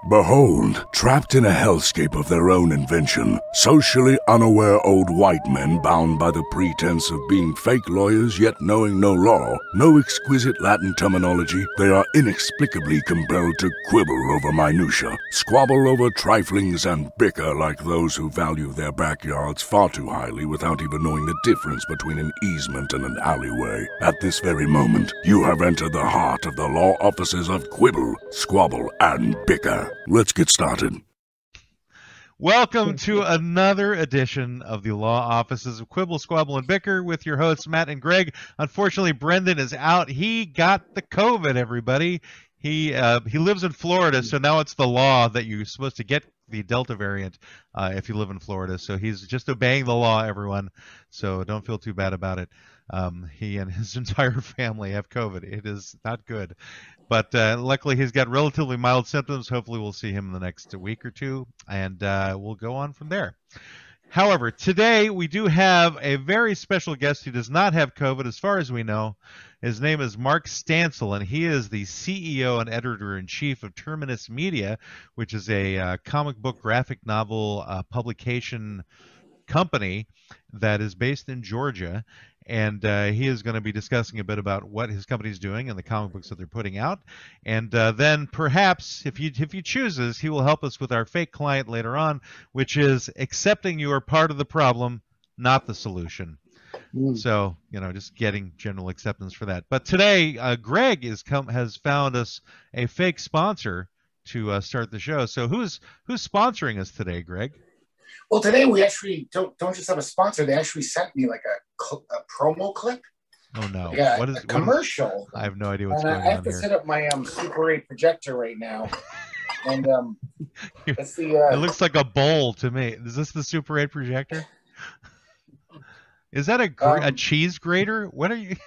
Behold, trapped in a hellscape of their own invention, socially unaware old white men bound by the pretense of being fake lawyers yet knowing no law, no exquisite Latin terminology, they are inexplicably compelled to quibble over minutia, squabble over triflings, and bicker like those who value their backyards far too highly without even knowing the difference between an easement and an alleyway. At this very moment, you have entered the heart of the Law Offices of Quibble, Squabble, and Bicker. Let's get started. Welcome to another edition of the Law Offices of Quibble, Squabble, and Bicker with your hosts, Matt and Greg. Unfortunately, Brendan is out. He got the COVID, everybody. He lives in Florida, so now it's the law that you're supposed to get the Delta variant if you live in Florida. So he's just obeying the law, everyone. So don't feel too bad about it. He and his entire family have COVID. It is not good. But luckily, he's got relatively mild symptoms. Hopefully, we'll see him in the next week or two, and we'll go on from there. However, today we do have a very special guest who does not have COVID, as far as we know. His name is Mark Stancil, and he is the CEO and Editor-in-Chief of Terminus Media, which is a comic book graphic novel publication company that is based in Georgia. And he is going to be discussing a bit about what his company is doing and the comic books that they're putting out. And then perhaps, if he chooses, he will help us with our fake client later on, which is accepting you are part of the problem, not the solution. So, just getting general acceptance for that. But today, Greg has found us a fake sponsor to start the show. So who's sponsoring us today, Greg? Well, today we actually don't just have a sponsor. They actually sent me like a promo clip. Oh no! Yeah, a commercial. I have no idea what's and going on I have to here. set up my Super 8 projector right now, and let's see. It looks like a bowl to me. Is this the Super 8 projector? Is that a cheese grater? What are you?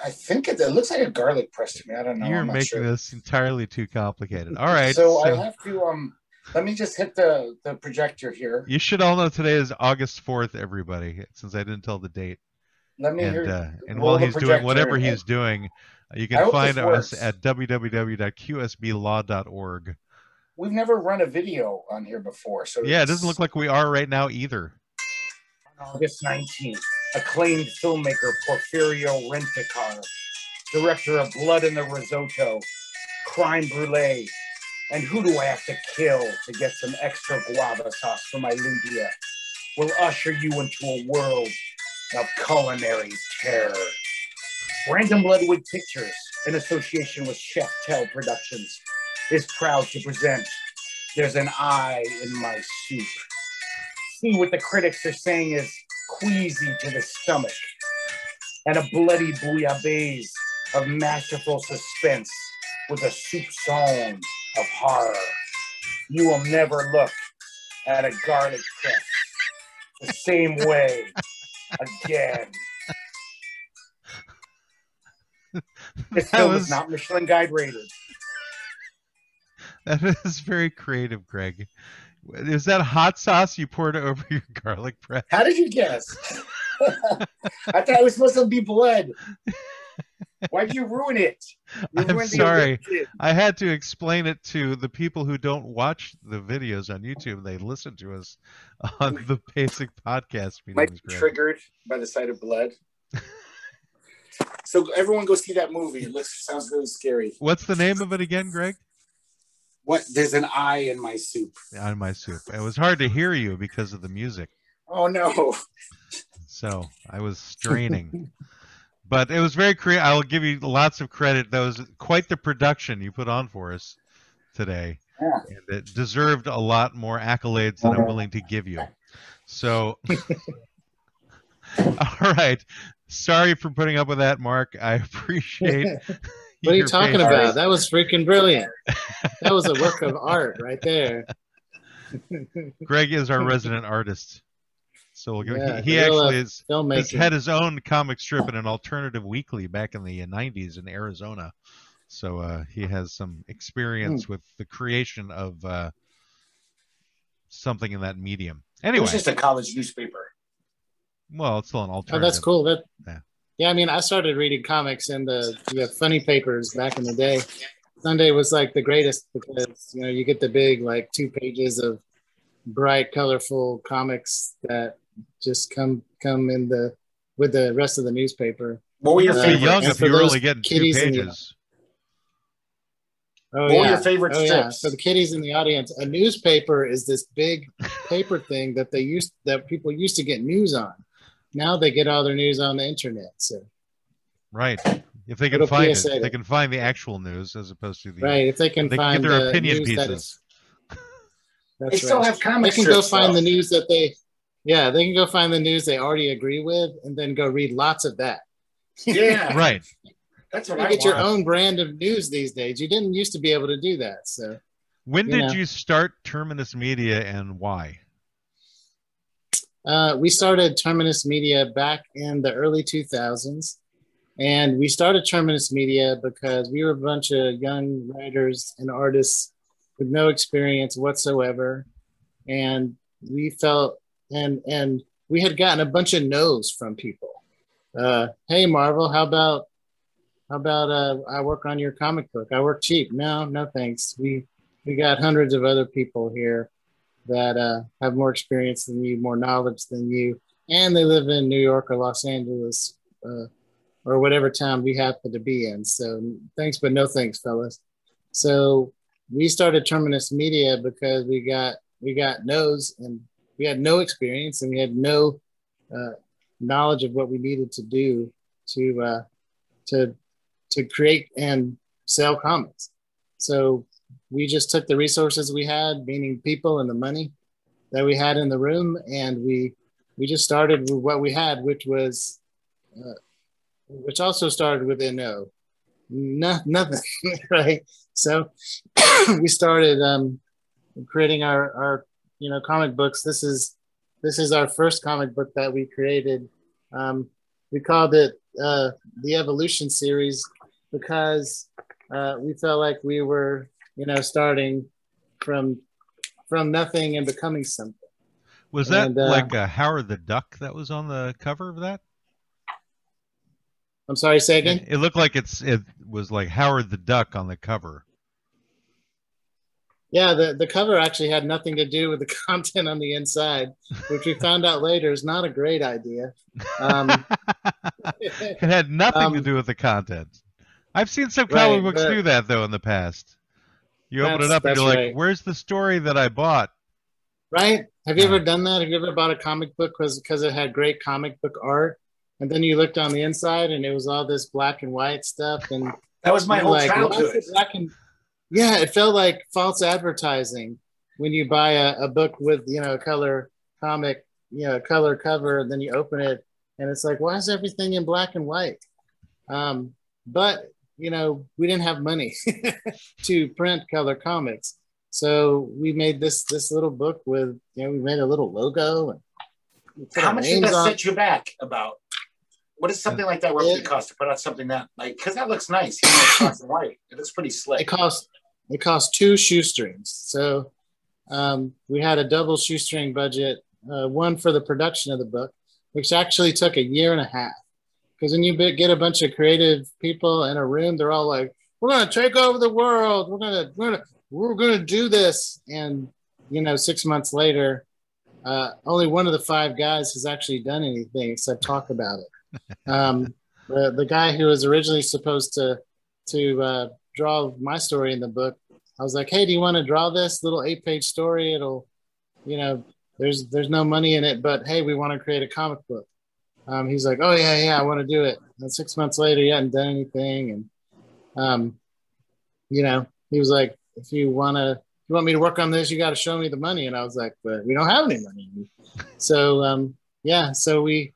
I think it looks like a garlic press to me. I don't know. You're making this entirely too complicated. All right. So I have to let me just hit the projector here. You should all know today is August 4th, everybody, since I didn't tell the date. Let me and while he's doing whatever he's doing, you can find us at www.qsblaw.org. We've never run a video on here before. So yeah, it doesn't look like we are right now either. On August 19th, acclaimed filmmaker Porfirio Renticar, director of Blood in the Risotto, Crime Brulee, and Who Do I Have to Kill to Get Some Extra Guava Sauce for My Lumpia, will usher you into a world of culinary terror. Random Bloodwood Pictures, in association with Chef Tell Productions, is proud to present There's an Eye in My Soup. See what the critics are saying is queasy to the stomach, and a bloody bouillabaisse of masterful suspense with a soupcon of horror. You will never look at a garlic press the same way again. This film is not Michelin Guide rated. That is very creative, Greg. Is that hot sauce you poured over your garlic press? How did you guess? I thought it was supposed to be blood. Why'd you ruin it? I'm sorry. I had to explain it to the people who don't watch the videos on YouTube. They listen to us on the basic podcast. Might be triggered by the sight of blood. So everyone go see that movie. It sounds really scary. What's the name of it again, Greg? There's an eye in my soup. In my soup. It was hard to hear you because of the music. Oh no. So I was straining. But it was very creative. I'll give you lots of credit. That was quite the production you put on for us today. Yeah. And it deserved a lot more accolades than I'm willing to give you. So, all right. Sorry for putting up with that, Mark. I appreciate What are you talking about? That was freaking brilliant. That was a work of art right there. Greg is our resident artist. So we'll give, he actually has had his own comic strip in an alternative weekly back in the 90s in Arizona. So he has some experience with the creation of something in that medium. Anyway. It was just a college newspaper. Well, it's still an alternative. Oh, that's cool. Yeah, I mean, I started reading comics in the funny papers back in the day. Sunday was like the greatest because, you know, you get the big, like 2 pages of bright, colorful comics that just come in with the rest of the newspaper. What were your Be favorites? young if you were only getting 2 kiddies in the pages. Oh, What were your favorite oh, yeah. strips? For the kiddies in the audience, a newspaper is this big paper thing that people used to get news on. Now they get all their news on the internet. So Right. If they can Little find PSA it, they can find the actual news as opposed to the right, if they can they find can get their the opinion news that pieces. that's They still right. have comic They can go strips, find though. the news that they can go find the news they already agree with and then go read lots of that. Yeah, Right. that's what You I get your want. own brand of news these days. You didn't used to be able to do that. So When You did know. you start Terminus Media and why? we started Terminus Media back in the early 2000s. And we started Terminus Media because we were a bunch of young writers and artists with no experience whatsoever. And we felt, and we had gotten a bunch of no's from people. Hey, Marvel, how about I work on your comic book? I work cheap. No, thanks. We got hundreds of other people here that have more experience than you, more knowledge than you, and they live in New York or Los Angeles or whatever town we happen to be in. So thanks, but no thanks, fellas. So we started Terminus Media because we got no's and we had no experience and we had no knowledge of what we needed to do to create and sell comics. So we just took the resources we had, meaning people and the money that we had in the room, and we just started with what we had, which was which also started with no, nothing, right? So we started creating our comic books. This is our first comic book that we created. We called it the Evolution series because we felt like we were starting from nothing and becoming something. Was that like Howard the Duck that was on the cover of that? I'm sorry, say again? It looked like it was like Howard the Duck on the cover. Yeah, the cover actually had nothing to do with the content on the inside, which we found out later is not a great idea. It had nothing to do with the content. I've seen some comic books do that, though, in the past. You open it up and you're like, where's the story that I bought? Right? Have you ever done that? Have you ever bought a comic book because it had great comic book art? And then you looked on the inside and it was all this black and white stuff. And that was my whole childhood. Yeah, it felt like false advertising when you buy a book with, a color comic, a color cover, and then you open it and it's like, why is everything in black and white? But, we didn't have money to print color comics. So we made this little book with, we made a little logo. And how much did that set you back about? What is something like that roughly cost to put out something that, because that looks nice. It's black and white. It looks pretty slick. It cost 2 shoestrings. So we had a double shoestring budget, one for the production of the book, which actually took a year and a half. Because when you get a bunch of creative people in a room, they're all like, "We're going to take over the world. We're gonna do this." And 6 months later, only one of the 5 guys has actually done anything except talk about it. The guy who was originally supposed to draw my story in the book, I was like, "Hey, do you want to draw this little 8-page story? It'll, there's no money in it, but hey, we want to create a comic book." He's like, "Oh yeah, I want to do it." And 6 months later, he hadn't done anything, and he was like, "If you want me to work on this, you got to show me the money." And I was like, "But we don't have any money." So so we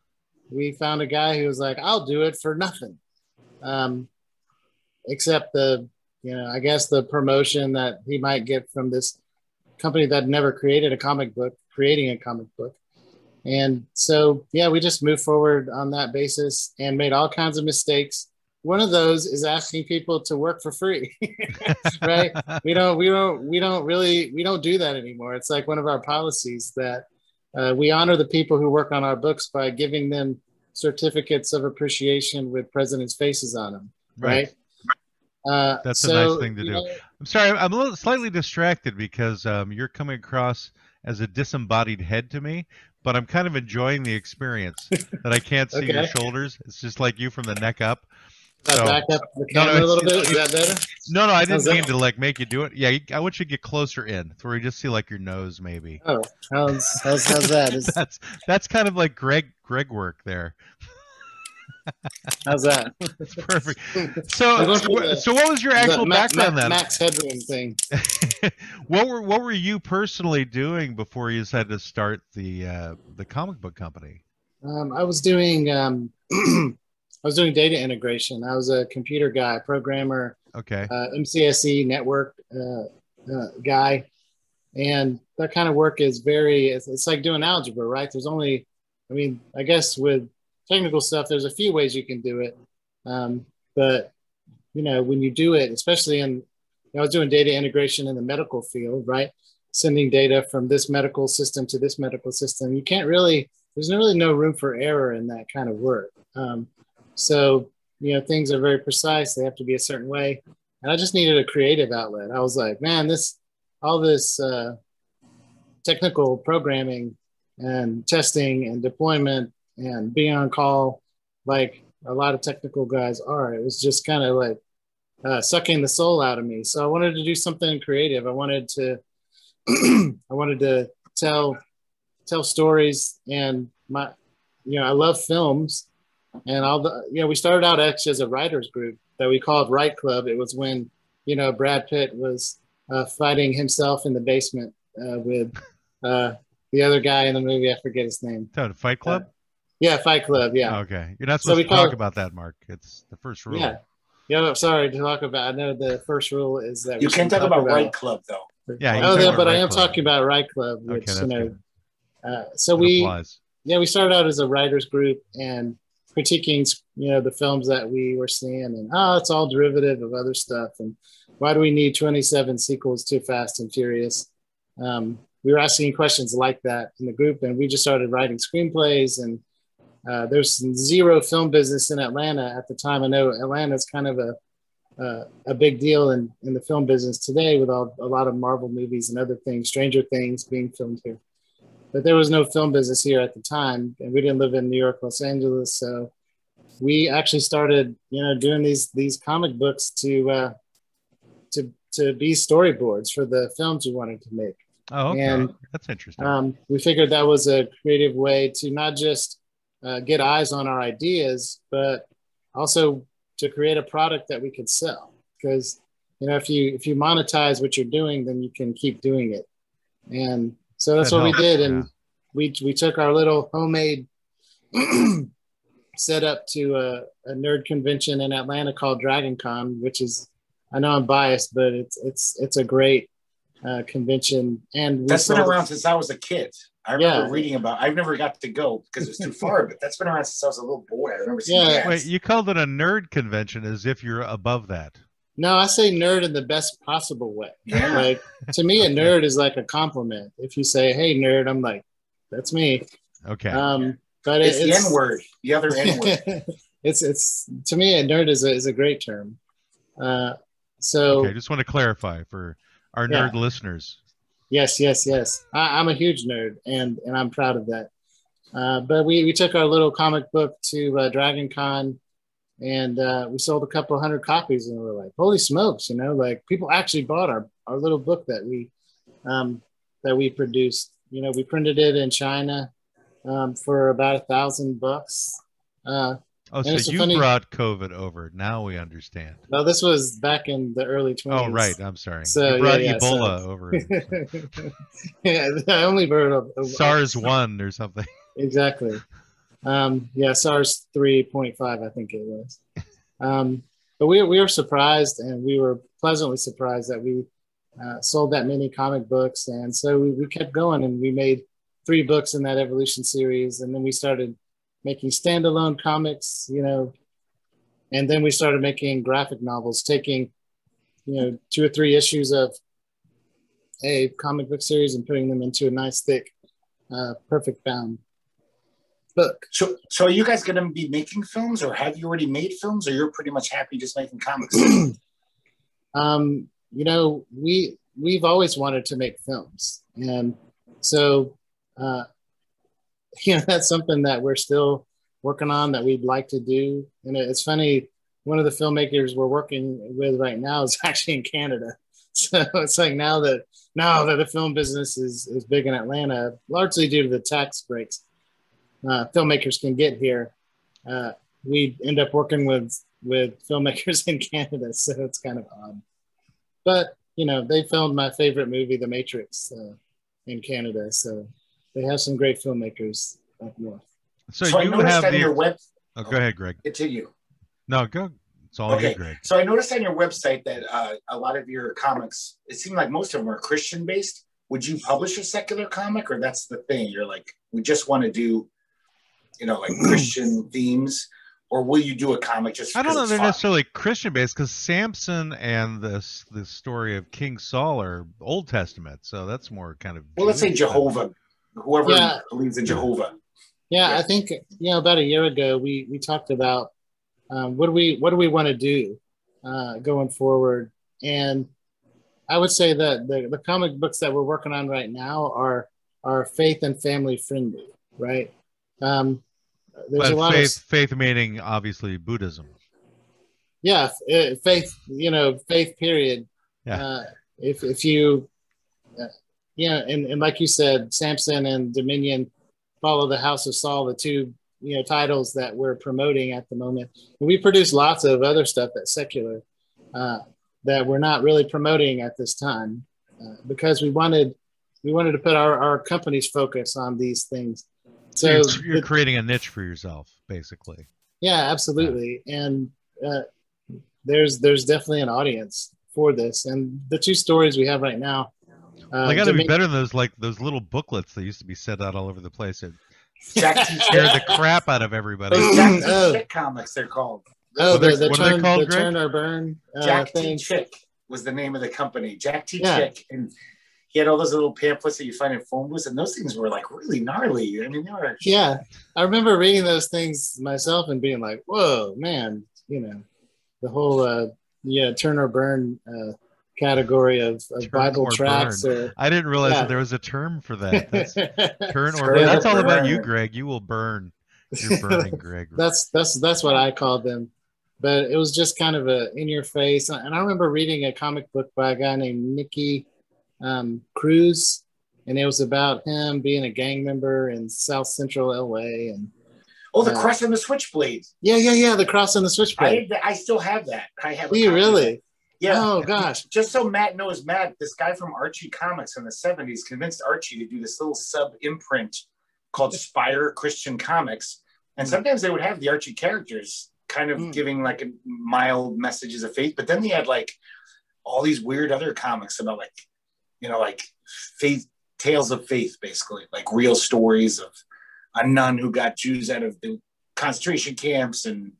found a guy who was like, "I'll do it for nothing," except I guess the promotion that he might get from this company that never created a comic book, creating a comic book. And so, we just moved forward on that basis and made all kinds of mistakes. One of those is asking people to work for free, right? We don't do that anymore. It's like one of our policies that we honor the people who work on our books by giving them certificates of appreciation with presidents' faces on them, right? That's a nice thing to do. I'm sorry, I'm a little slightly distracted because you're coming across as a disembodied head to me, but I'm kind of enjoying the experience that I can't see your shoulders. It's just like you from the neck up. So, back up the camera a little bit. Is that better? No, I didn't mean to like make you do it. Yeah, I want you to get closer in, to where you just see like your nose, maybe. Oh, how's that? That's kind of like Greg work there. How's that? That's perfect. So what was your actual background then? Max Headroom thing. What were you personally doing before you decided to start the comic book company? I was doing data integration. I was a computer guy, programmer. Okay. MCSE network guy, and that kind of work is it's like doing algebra, right? There's only, I guess with technical stuff, there's a few ways you can do it. But, when you do it, especially I was doing data integration in the medical field, right? Sending data from this medical system to this medical system. There's really no room for error in that kind of work. So, things are very precise. They have to be a certain way. And I just needed a creative outlet. I was like, man, all this technical programming and testing and deployment and being on call, like a lot of technical guys are, it was just kind of like sucking the soul out of me. So I wanted to do something creative. I wanted to tell stories, and I love films, and we started out actually as a writers group that we called Write Club. It was when, Brad Pitt was fighting himself in the basement with the other guy in the movie. I forget his name. Fight Club? Yeah, Fight Club. Yeah. Okay. You're not supposed to talk about that, Mark. It's the first rule. Yeah. I'm sorry to talk about. I know the first rule is that you can't talk about Write Club, though. Yeah. But I am talking about Write Club, which so we started out as a writers group and critiquing, the films that we were seeing, and it's all derivative of other stuff, and why do we need 27 sequels to Fast and Furious? We were asking questions like that in the group, and we just started writing screenplays, and there's zero film business in Atlanta at the time. I know Atlanta's kind of a big deal in the film business today, with a lot of Marvel movies and other things, Stranger Things being filmed here. But there was no film business here at the time, and we didn't live in New York, Los Angeles. So we actually started, doing these comic books to be storyboards for the films we wanted to make. Oh, okay. And that's interesting. We figured that was a creative way to not just get eyes on our ideas, but also to create a product that we could sell. Because, if you monetize what you're doing, then you can keep doing it. And so that's what we did. And we took our little homemade setup to a nerd convention in Atlanta called Dragon Con, which is, I know I'm biased, but it's a great convention. And that's been around since I was a kid. I remember reading about. I've never got to go because it's too far, but that's been around since I was a little boy. I remember seeing ads. Wait, you called it a nerd convention as if you're above that. No, I say nerd in the best possible way. Yeah. Like, to me, a nerd is like a compliment. If you say, "Hey, nerd," I'm like, "That's me." Okay. But it's the N word, the other N word. it's to me, a nerd is a great term. So I just want to clarify for our nerd listeners. Yes. I'm a huge nerd, and I'm proud of that. But we took our little comic book to Dragon Con, and we sold a couple hundred copies, and we were like, holy smokes, like people actually bought our little book that we produced. We printed it in China for about $1,000. So you brought COVID over. Now we understand. No, this was back in the early 20s. Oh, right. I'm sorry. So, you brought Ebola over. Yeah, I only heard of SARS-1 or something. Exactly. SARS 3.5, I think it was. But we were surprised, and we were pleasantly surprised that we sold that many comic books. And so we kept going, and we made 3 books in that Evolution series. And then we started making standalone comics, and then we started making graphic novels, taking, 2 or 3 issues of a comic book series and putting them into a nice, thick, perfect bound book. So are you guys going to be making films, or have you already made films, or you're pretty much happy just making comics? You know, we've always wanted to make films, and so you know, that's something that we're still working on, that we'd like to do. And it's funny, one of the filmmakers we're working with right now is actually in Canada. So it's like now that the film business is big in Atlanta, largely due to the tax breaks filmmakers can get here, we end up working with filmmakers in Canada. So it's kind of odd. But, you know, they filmed my favorite movie, The Matrix, in Canada. So they have some great filmmakers up north. So you have on your web. Oh, go ahead, Greg. Continue. No, go. It's all good, Greg. So I noticed on your website that a lot of your comics, it seemed like most of them are Christian based. Would you publish a secular comic, or that's the thing? You're like, we just want to do, you know, like Christian themes, or will you do a comic just? I don't know. They're necessarily Christian based, because Samson and the story of King Saul are Old Testament, so that's more kind of. Well, let's say Jehovah. Whoever believes in Jehovah. Yeah, I think, you know, about a year ago we talked about what do we want to do going forward, and I would say that the comic books that we're working on right now are faith and family friendly, right? There's a lot of faith meaning obviously Buddhism. Yeah, faith. You know, faith. Period. Yeah. If you, yeah, and like you said, Samson and Dominion follow the House of Saul, the two, you know, titles that we're promoting at the moment. And we produce lots of other stuff that's secular that we're not really promoting at this time because we wanted to put our company's focus on these things. So you're creating a niche for yourself, basically. Yeah, absolutely. Yeah. And there's definitely an audience for this. And the two stories we have right now, they got to be better than those little booklets that used to be set out all over the place. It scared the crap out of everybody. Jack T. Chick comics, they're called. Oh, the Turn or Burn. Jack T. Chick was the name of the company. Jack T. Chick, and he had all those little pamphlets that you find in phone booths, and those things were like really gnarly. I mean, they were. Yeah, I remember reading those things myself and being like, "Whoa, man!" You know, the whole Turn or Burn category of Bible tracts. I didn't realize that there was a term for that. That's turn or burn. That's all about you, Greg. You will burn. You're burning, Greg. That's what I called them. But it was just kind of a in your face. And I remember reading a comic book by a guy named Nicky Cruz, and it was about him being a gang member in South Central LA. And the Cross and the Switchblade. Yeah, the Cross and the Switchblade. I still have that. I have. Do you really? Yeah. Oh gosh. Just so Matt knows, this guy from Archie Comics in the 70s convinced Archie to do this little sub imprint called Spire Christian Comics. And sometimes they would have the Archie characters kind of giving like a mild messages of faith, but then they had like all these weird other comics about like, you know, like faith, tales of faith, basically, like real stories of a nun who got Jews out of the concentration camps. And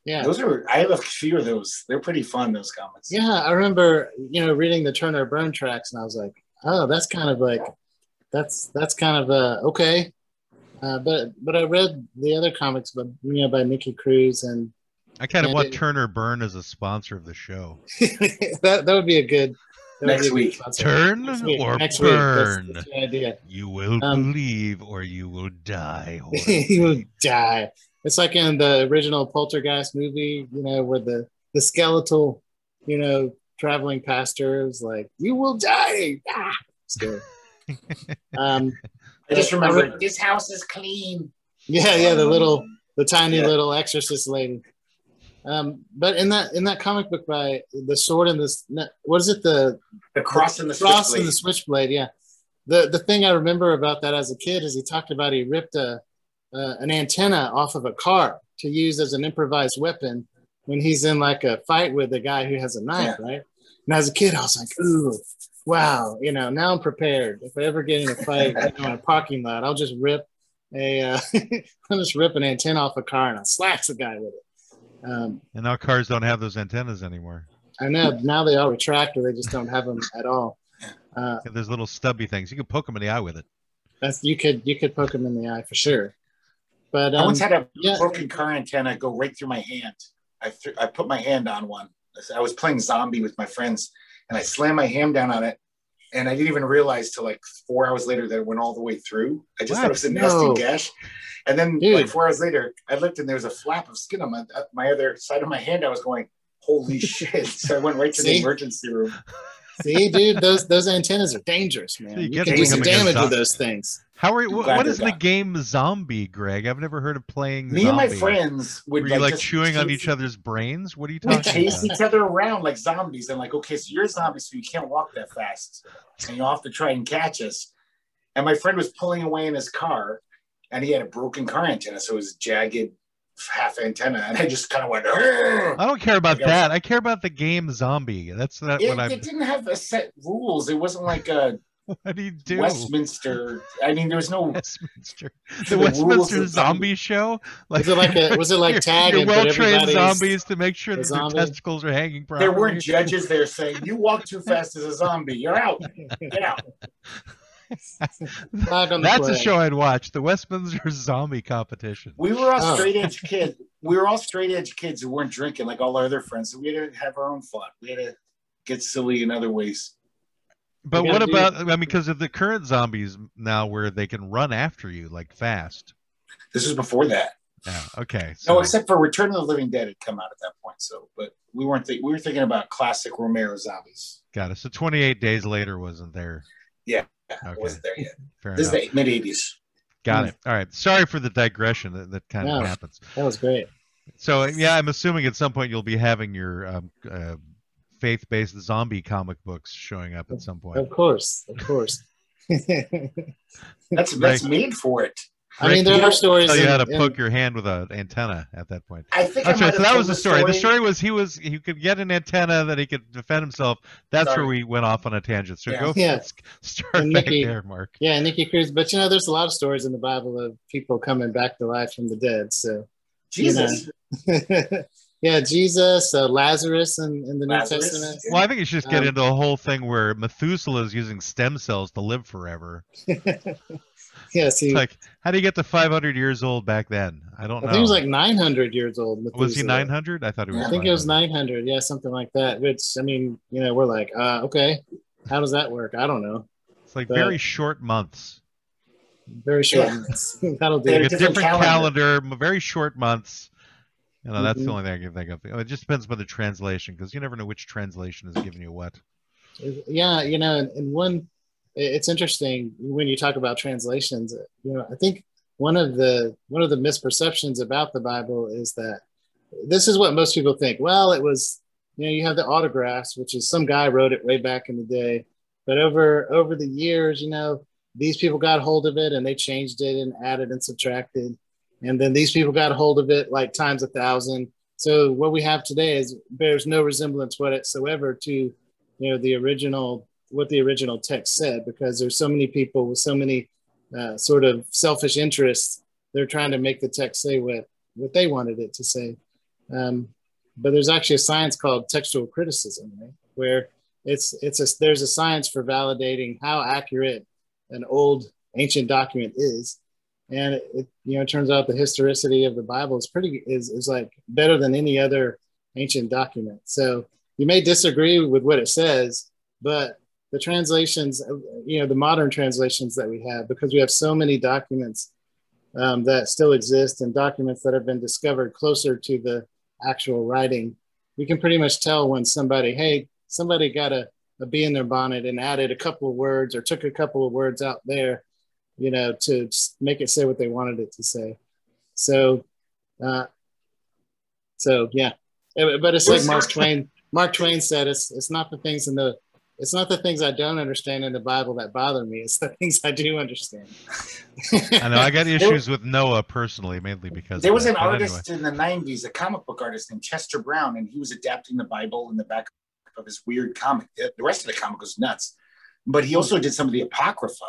yeah, I have a few of those. They're pretty fun, those comics. Yeah, I remember, you know, reading the Turn or Burn tracks, and I was like, oh, that's kind of like, that's kind of okay. But I read the other comics, by Nicky Cruz, and I kind of want Turn or Burn as a sponsor of the show. that would be a good next week. Turn or burn. That's the idea. You will believe, or you will die. You will die. It's like in the original Poltergeist movie, you know, where the skeletal, you know, traveling pastor is like, "You will die." Scary. I just remember this house is clean. Yeah, the tiny little exorcist lady. But in that comic book by the sword and what is it? The cross and the cross switchblade. And the switchblade. Yeah. The thing I remember about that as a kid is he talked about he ripped an antenna off of a car to use as an improvised weapon when he's in like a fight with a guy who has a knife, right? And as a kid, I was like, ooh. Wow, you know, now I'm prepared. If I ever get in a fight in a parking lot, I'll just rip an antenna off a car and I'll slash the guy with it. And now cars don't have those antennas anymore. I know. Now they all retract, or they just don't have them at all. There's little stubby things. You can poke them in the eye with it. You could poke them in the eye for sure. But I once had a broken car antenna go right through my hand. I put my hand on one I was playing zombie with my friends, and I slammed my hand down on it, and I didn't even realize till like 4 hours later that it went all the way through. I just thought it was a nasty gash. And then like 4 hours later, I looked and there was a flap of skin on my other side of my hand. I was going, holy shit. So I went right to the emergency room. See, dude, those antennas are dangerous, man. You can do some damage with those things. What is the game Zombie, Greg? I've never heard of playing Me Zombie. and my friends would Were you like chewing on each other's brains? What are you talking about? We chase each other around like zombies. And like, okay, so you're a zombie, so you can't walk that fast. And you'll have to try and catch us. And my friend was pulling away in his car, and he had a broken car antenna, so it was jagged half antenna, and I just kind of went, "Argh!" I don't care about that. I care about the game Zombie. That's not what I. It didn't have a set rules. It wasn't like a what do you do? Westminster. I mean, there was no Westminster. The Westminster Zombie Show. Like, was it like tag? You're well-trained zombies to make sure that their testicles are hanging properly. There weren't judges there saying, "You walk too fast as a zombie. You're out. Get out." That's a show I'd watch. The Westminster Zombie Competition. We were all straight edge kids. We were all straight edge kids who weren't drinking like all our other friends. So we had to have our own fun. We had to get silly in other ways. But what about? I mean, because of the current zombies now, where they can run after you like fast. This was before that. Yeah. Okay. So. No, except for Return of the Living Dead had come out at that point. So, but we weren't. We were thinking about classic Romero zombies. Got it. So 28 Days Later wasn't there. Yeah. Okay. Wasn't there yet. Fair this enough. is the mid-'80s. Got it. All right. Sorry for the digression. That kind of happens. That was great. So, yeah, I'm assuming at some point you'll be having your faith-based zombie comic books showing up at some point. Of course. That's made for it. I mean, there are stories. Tell you how to poke your hand with an antenna at that point. I think. So that was the story. The story was he could get an antenna that he could defend himself. That's where we went off on a tangent. So go start back there, Mark. Yeah, Nicky Cruz. But there's a lot of stories in the Bible of people coming back to life from the dead. So Jesus. Yeah, Jesus, Lazarus in the New Testament. Well, I think you should just get into a whole thing where Methuselah is using stem cells to live forever. Yeah, see, it's like, how do you get to 500 years old back then? I don't know. I think he was like 900 years old. Methuselah. Was he 900? I thought he was. I think it was 900. Yeah, something like that. Which, I mean, we're like, okay, how does that work? I don't know. It's like very short months. Very short months. That'll do. Like a different calendar, very short months. That's the only thing I can think of. It just depends on the translation, because you never know which translation is giving you what. Yeah, and one. It's interesting when you talk about translations. I think one of the misperceptions about the Bible is that this is what most people think. Well, it was, you have the autographs, which is some guy wrote it way back in the day, but over the years, these people got hold of it and they changed it and added and subtracted, and then these people got a hold of it like times 1,000. So what we have today bears no resemblance whatsoever to the original. What the original text said, because there's so many people with so many sort of selfish interests. They're trying to make the text say what they wanted it to say. But there's actually a science called textual criticism, right? Where there's a science for validating how accurate an old ancient document is. And it turns out the historicity of the Bible is like better than any other ancient document. So you may disagree with what it says, but the translations, the modern translations that we have, because we have so many documents that still exist and documents that have been discovered closer to the actual writing, we can pretty much tell when somebody got a bee in their bonnet and added a couple of words or took a couple of words out there, to make it say what they wanted it to say. So yeah, but it's like Mark Twain said, it's not the things it's not the things I don't understand in the Bible that bother me. It's the things I do understand. I know I got issues with Noah personally, mainly because there was an artist in the 90s, a comic book artist named Chester Brown, and he was adapting the Bible in the back of his weird comic. The rest of the comic was nuts, but he also did some of the Apocrypha,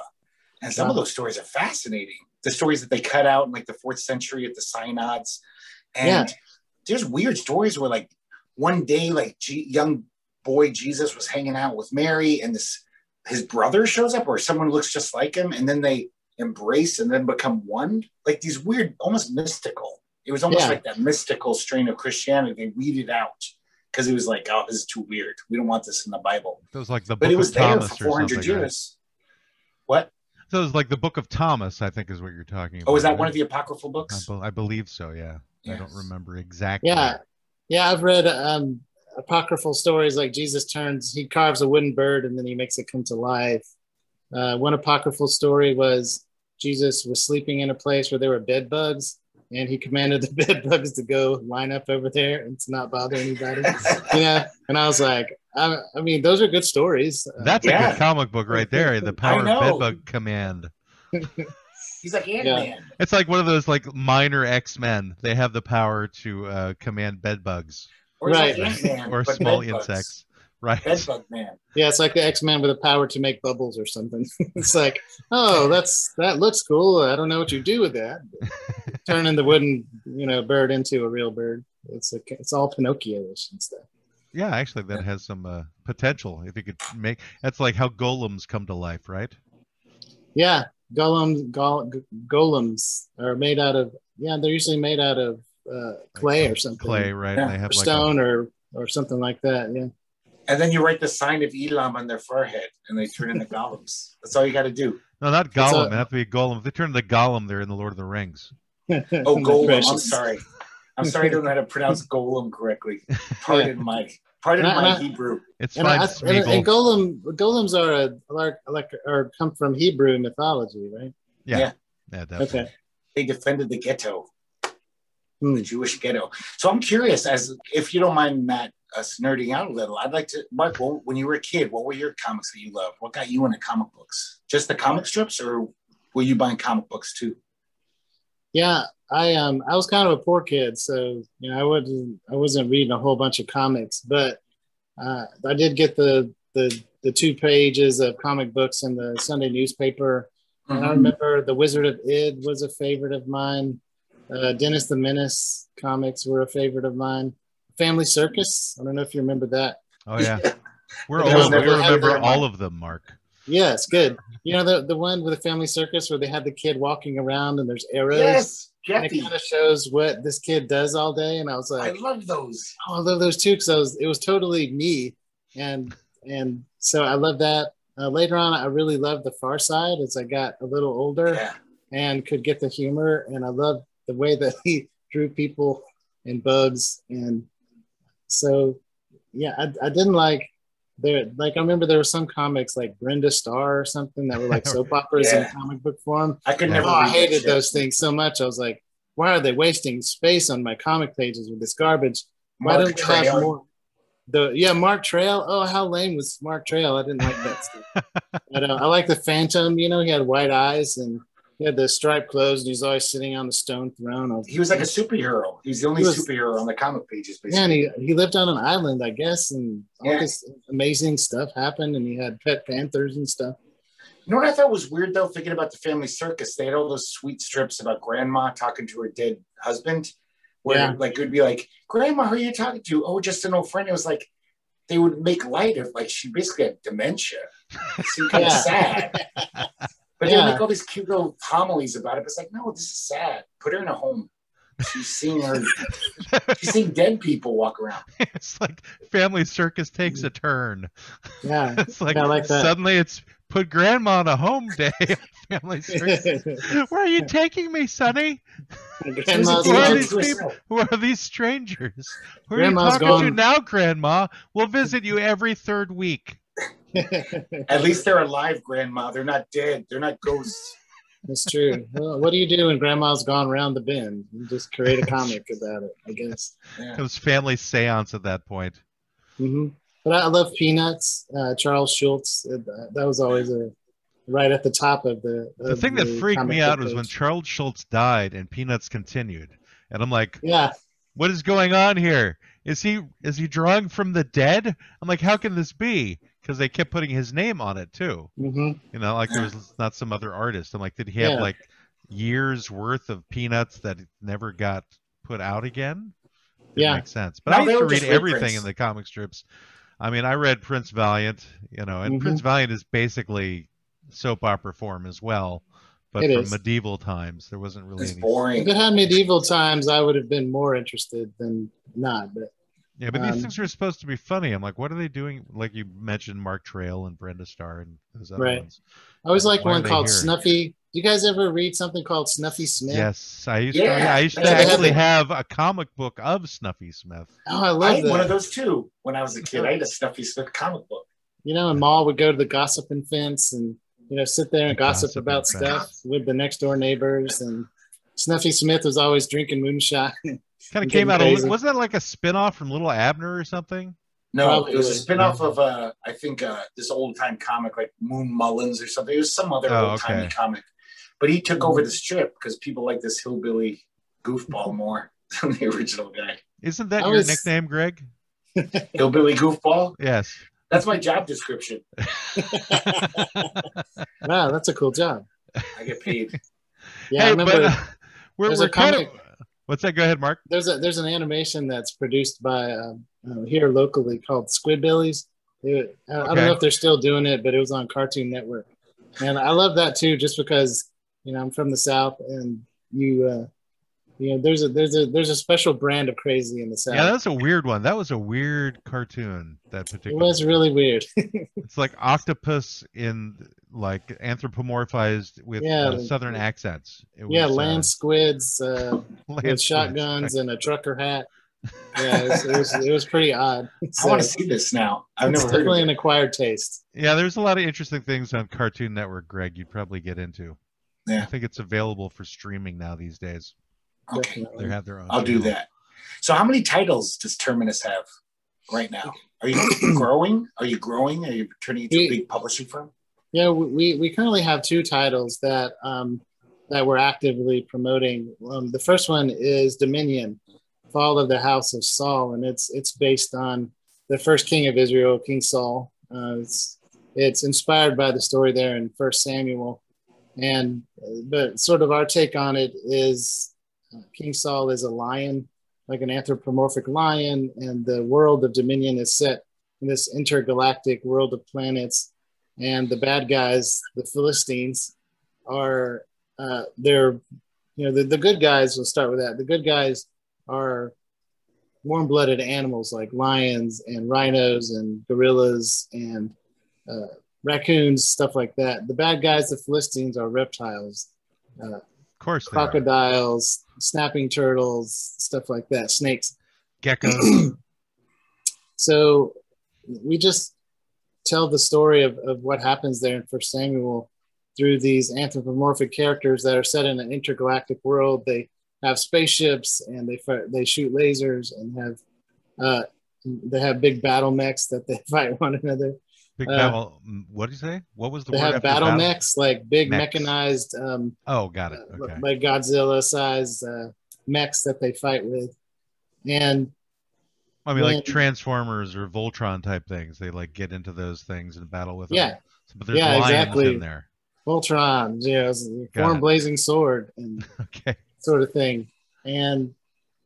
and some of those stories are fascinating. The stories that they cut out in like the 4th century at the synods, and there's weird stories where like one day like young boy Jesus was hanging out with Mary, and his brother shows up, or someone looks just like him, and then they embrace and then become one. Like these weird, almost mystical. It was almost like that mystical strain of Christianity. They weeded out because he was like, oh, this is too weird. We don't want this in the Bible. It was like the But Book it was of there Thomas for or 400 something. years. Right? What? So it was like the Book of Thomas, I think, is what you're talking about. Oh, is that right? one of the apocryphal books? I believe so. Yeah. Yes. I don't remember exactly. Yeah. I've read apocryphal stories like he carves a wooden bird and then he makes it come to life. One apocryphal story was Jesus was sleeping in a place where there were bed bugs, and he commanded the bed bugs to go line up over there and to not bother anybody. And I was like, I mean, those are good stories. That's a good comic book right there. The Power of Bedbug Command. He's like Ant-Man. It's like one of those like minor X-Men. They have the power to command bedbugs. Or right. Like Ant-Man, or small insects. Right. Bedbug Man. Yeah, it's like the X-Men with the power to make bubbles or something. It's like, oh, that looks cool. I don't know what you do with that. Turning the wooden, bird into a real bird. It's all Pinocchio-ish and stuff. Yeah, actually, that has some potential. If you could that's like how golems come to life, right? Yeah, golems are made out of. Yeah, they're usually made out of clay or something. Clay, right? Yeah. They have or stone or something like that. Yeah. And then you write the sign of Elam on their forehead, and they turn into golems. That's all you got to do. No, not Gollum. It has to be a golem. If they turn into Gollum, they're in the Lord of the Rings. Oh, golem. I'm sorry. I don't know how to pronounce golem correctly. Pardon my Hebrew. It's fine. And golems are come from Hebrew mythology, right? Yeah, definitely. Okay. They defended the ghetto, the Jewish ghetto. So I'm curious, if you don't mind, Matt, us nerding out a little. I'd like to, Mark, when you were a kid, what were your comics that you loved? What got you into comic books? Just the comic strips, or were you buying comic books too? Yeah, I was kind of a poor kid, so I wasn't reading a whole bunch of comics, but I did get the 2 pages of comic books in the Sunday newspaper. Mm-hmm. And I remember The Wizard of Id was a favorite of mine. Dennis the Menace comics were a favorite of mine. Family Circus. I don't know if you remember that. Oh yeah, we're old. We remember all of them, Mark. Yeah, it's good. The one with the Family Circus where they have the kid walking around and there's arrows. Yes, and it kind of shows what this kid does all day. And I was like, I love those. Oh, I love those too, because it was totally me. And so I love that. Later on, I really loved The Far Side as I got a little older and could get the humor. And I loved the way that he drew people and bugs. And so, yeah, I didn't I remember there were some comics like Brenda Starr or something that were like soap operas in comic book form. I could never. I hated those things so much. I was like, why are they wasting space on my comic pages with this garbage? Why don't we have more? Mark Trail. Oh, how lame was Mark Trail? I didn't like that stuff. But I like the Phantom. He had white eyes and he had the striped clothes, and he's always sitting on the stone throne. He was like a superhero. He was the only superhero on the comic pages, basically. Yeah, and he lived on an island, I guess, and all this amazing stuff happened, and he had pet panthers and stuff. You know what I thought was weird, though, thinking about the Family Circus? They had all those sweet strips about Grandma talking to her dead husband, where it would be like, Grandma, who are you talking to? Oh, just an old friend. It was like they would make light of, she basically had dementia. It seemed kind of sad. But they make all these cute little homilies about it. But it's like, no, this is sad. Put her in a home. She's seeing dead people walk around. It's like Family Circus takes a turn. Yeah. It's like, like that. Suddenly it's put Grandma on a home day at Family Circus. Where are you taking me, Sonny? Who are these strangers? Who are you talking to now, Grandma? We'll visit you every 3rd week. At least they're alive, Grandma. They're not dead. They're not ghosts. That's true. Well, what do you do when Grandma's gone around the bend? You just create a comic about it, I guess. It was family seance at that point. Mm-hmm. But I love Peanuts. Charles Schultz. That was always right at the top of the. The thing that freaked me out was when Charles Schultz died and Peanuts continued, and I'm like, what is going on here? Is he drawing from the dead? I'm like, how can this be? Because they kept putting his name on it too. Mm-hmm. There was not some other artist. I'm like, did he have years worth of Peanuts that never got put out again? It makes sense. But I used to read everything in the comic strips. I mean, I read Prince Valiant, and Prince Valiant is basically soap opera form as well, but from medieval times. There wasn't really any. Boring. If it had medieval times, I would have been more interested than not. But Yeah, but these things are supposed to be funny. I'm like, what are they doing? Like you mentioned, Mark Trail and Brenda Starr and those other Right. ones. I always like Why are one they called here? Snuffy. Do you guys ever read something called Snuffy Smith? Yes, I used to. Yeah, I used to that's actually amazing. have a comic book of Snuffy Smith. Oh, I I love had one of that. those too when I was a kid. I had a Snuffy Smith comic book. You know, and Maul would go to the gossiping fence and, you know, sit there and gossip Gossiping about Fence. stuff with the next door neighbors. And Snuffy Smith was always drinking moonshine. Kind of and came getting out crazy. of. Wasn't that like a spin-off from Little Abner or something? No, it was a Probably. spinoff of I think this old time comic like Moon Mullins or something. It was some other Oh, old timey okay. comic. But he took over the strip because people like this hillbilly goofball more than the original guy. Isn't that I your was- nickname, Greg? Hillbilly goofball? Yes. That's my job description. Wow, that's a cool job. I get paid. Yeah, I Hey, remember but we're there's a kind of. comic- What's that? Go ahead, Mark. there's an animation that's produced by here locally called Squidbillies. I don't know if they're still doing it, but it was on Cartoon Network, and I love that too, just because I'm from the South, and there's a special brand of crazy in the South. Yeah, that's a weird one. That was a weird cartoon. That It particular. was really weird. It's like octopus in like anthropomorphized with southern accents. It was, land squids land with squids. shotguns and a trucker hat. Yeah, it was pretty odd. I want to see this now. I've It's never heard definitely of an it. acquired taste. Yeah, there's a lot of interesting things on Cartoon Network, Greg. You'd probably get into. Yeah. I think it's available for streaming now these days. Okay, Definitely. They have their own. I'll do channel. that. So how many titles does Terminus have right now? Are you growing? Are you growing? Are you turning into a big publishing firm? Yeah, we currently have 2 titles that we're actively promoting. The first one is Dominion, Fall of the House of Saul, and it's based on the first king of Israel, King Saul. It's inspired by the story there in 1 Samuel, but sort of our take on it is King Saul is a lion, like an anthropomorphic lion, and the world of Dominion is set in this intergalactic world of planets. And the bad guys, the Philistines, are the good guys. We'll start with that. The good guys are warm-blooded animals like lions and rhinos and gorillas and raccoons, stuff like that. The bad guys, the Philistines, are reptiles, Of course, they are. crocodiles, snapping turtles, stuff like that, snakes. Geckos. So we just tell the story of what happens there in 1 Samuel through these anthropomorphic characters that are set in an intergalactic world. They have spaceships and they shoot lasers and they have big battle mechs that they fight one another. Big battle. What did you say? What was the They word? have after battle mechs, like big Mechs. mechanized, Oh, got it. Okay. like Godzilla-sized mechs that they fight with. And I mean, like when- Transformers or Voltron type things. They like get into those things and battle with them. Yeah. But there's Yeah, lions exactly. in there. Voltron, Got form it. blazing sword and Okay. sort of thing. And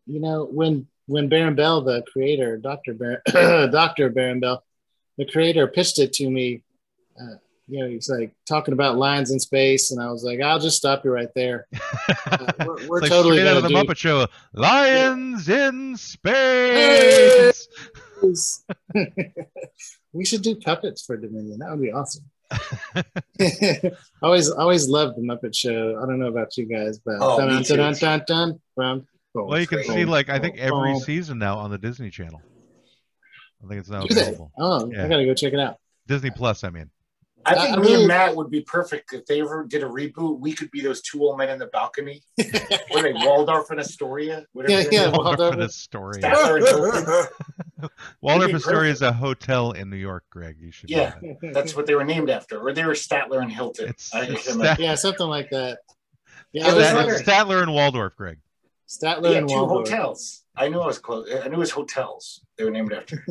when Baron Bell, the creator, Dr. Baron Bell, the creator, pitched it to me, he's like talking about lions in space, and I was like, I'll just stop you right there. We're It's like totally straight out of the gonna Muppet Show. Lions in space. We should do puppets for Dominion. That would be awesome. always loved the Muppet Show. I don't know about you guys, but Oh, me too. Well, you can see like I think every Oh. season now on the Disney Channel. I think it's now Do they? available. Oh, Yeah. I gotta go check it out. Disney Plus, I mean. I think I me really- and Matt would be perfect if they ever did a reboot. We could be those 2 old men in the balcony. Were they Waldorf and Astoria? Whatever Yeah, their name was. Waldorf. Waldorf Astoria. Statler and Hilton. Waldorf be Astoria is a hotel in New York, Greg. You should know Yeah, that. that's what they were named after. Or they were Statler and Hilton. It's I Stat- remember. Yeah, something like that. Yeah, Yeah, I was that's like, right. Statler and Waldorf, Greg. Statler They had and 2 Waldorf. hotels. I knew I was close. I knew it was hotels they were named after.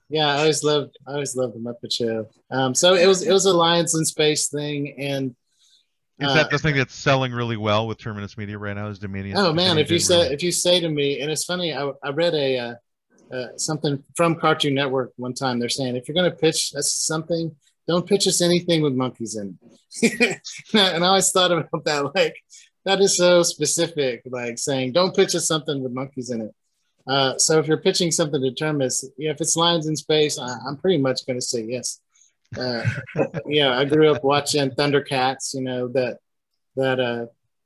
Yeah, I always loved the Muppet Show. So it was a Lions in Space thing, and Is that the thing that's selling really well with Terminus Media right now? Is Dominion? oh man, Dominion did if you say to me, and it's funny, I read something from Cartoon Network one time. They're saying if you're going to pitch us something, don't pitch us anything with monkeys in it. And I always thought about that, like that is so specific, like saying don't pitch us something with monkeys in it. So if you're pitching something to Terminus, if it's lines in space, I'm pretty much going to say yes. I grew up watching Thundercats.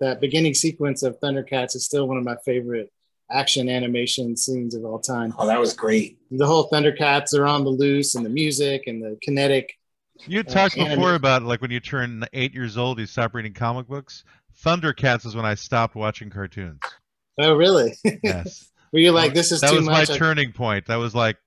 That beginning sequence of Thundercats is still one of my favorite action animation scenes of all time. Oh, that was great. The whole Thundercats are on the loose, and the music and the kinetic. You talked before about like when you turn 8 years old, you stop reading comic books. Thundercats is when I stopped watching cartoons. Oh, really? Yes. Were you like, this is too much? That was my turning point. That was like,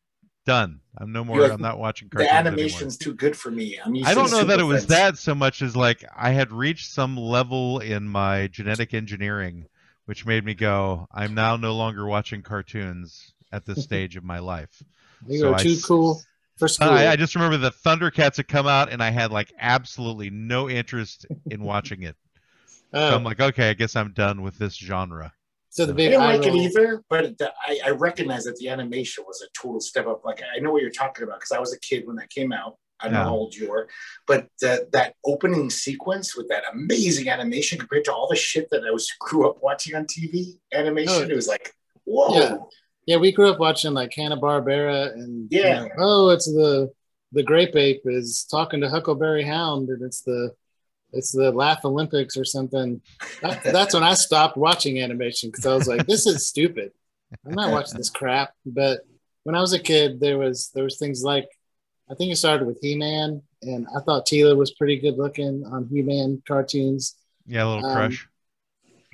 done. I'm no more. I'm not watching cartoons The animation's anymore. Too good for me. I don't know that it was that so much as like I had reached some level in my genetic engineering, which made me go, I'm now no longer watching cartoons at this stage of my life. You were too cool for school. I just remember the Thundercats had come out, and I had like absolutely no interest in watching it. So I'm like, okay, I guess I'm done with this genre. So the big I didn't like it either, but I recognize that the animation was a total step up. Like, I know what you're talking about because I was a kid when that came out. I don't know how old you were, but that opening sequence with that amazing animation compared to all the shit that I grew up watching on TV animation, it was like, whoa. Yeah, we grew up watching like Hanna-Barbera, and it's the grape ape is talking to Huckleberry Hound, and it's the Laugh Olympics or something. That's when I stopped watching animation because I was like, this is stupid. I'm not watching this crap. But when I was a kid, there was things like, I think it started with He-Man, and I thought Tila was pretty good looking on He-Man cartoons. Yeah, a little crush.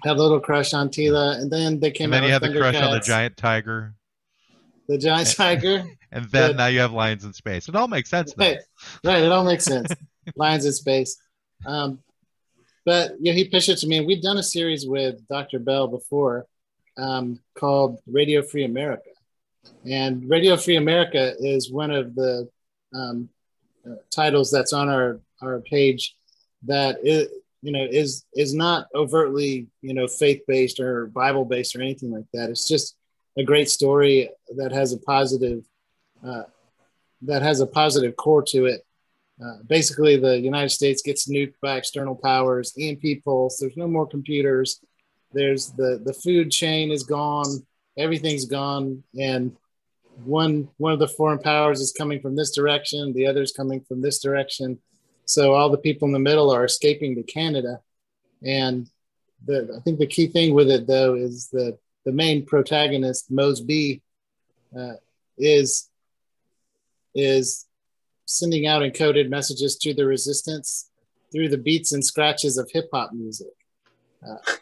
Had a little crush on Tila, and then they came out. And then you had the crush on the giant tiger. The giant tiger. And then now you have Lions in Space. It all makes sense now. Right, it all makes sense. Lions in Space. But he pitched it to me, and we'd done a series with Dr. Bell before called Radio Free America. And Radio Free America is one of the titles that's on our page that is not overtly faith-based or Bible-based or anything like that. It's just a great story that has a positive core to it. Basically, the United States gets nuked by external powers, EMP pulse. There's no more computers. There's the food chain is gone. Everything's gone, and one of the foreign powers is coming from this direction. The other's coming from this direction. So all the people in the middle are escaping to Canada. And I think the key thing with it, though, is that the main protagonist, Mose B, is sending out encoded messages to the resistance through the beats and scratches of hip hop music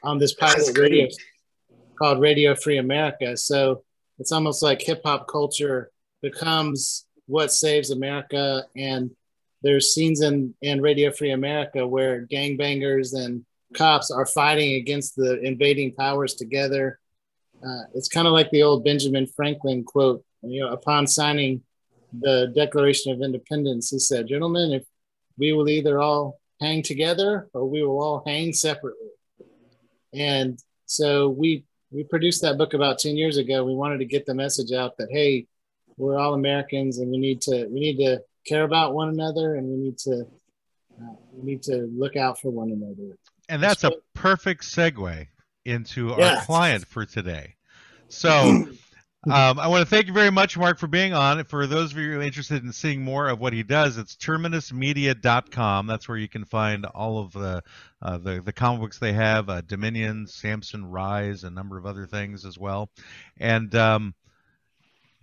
on this pirate radio called Radio Free America. So it's almost like hip hop culture becomes what saves America. And there's scenes in Radio Free America where gangbangers and cops are fighting against the invading powers together. It's kind of like the old Benjamin Franklin quote, upon signing the Declaration of Independence, he said, "Gentlemen, if we will either all hang together or we will all hang separately." And so we produced that book about 10 years ago. We wanted to get the message out that, hey, we're all Americans, and we need to care about one another, and we need to look out for one another. And that's a perfect segue into our client for today. So I want to thank you very much, Mark, for being on. For those of you who are interested in seeing more of what he does, it's terminusmedia.com. That's where you can find all of the comic books they have, Dominion, Samson, Rise, a number of other things as well. And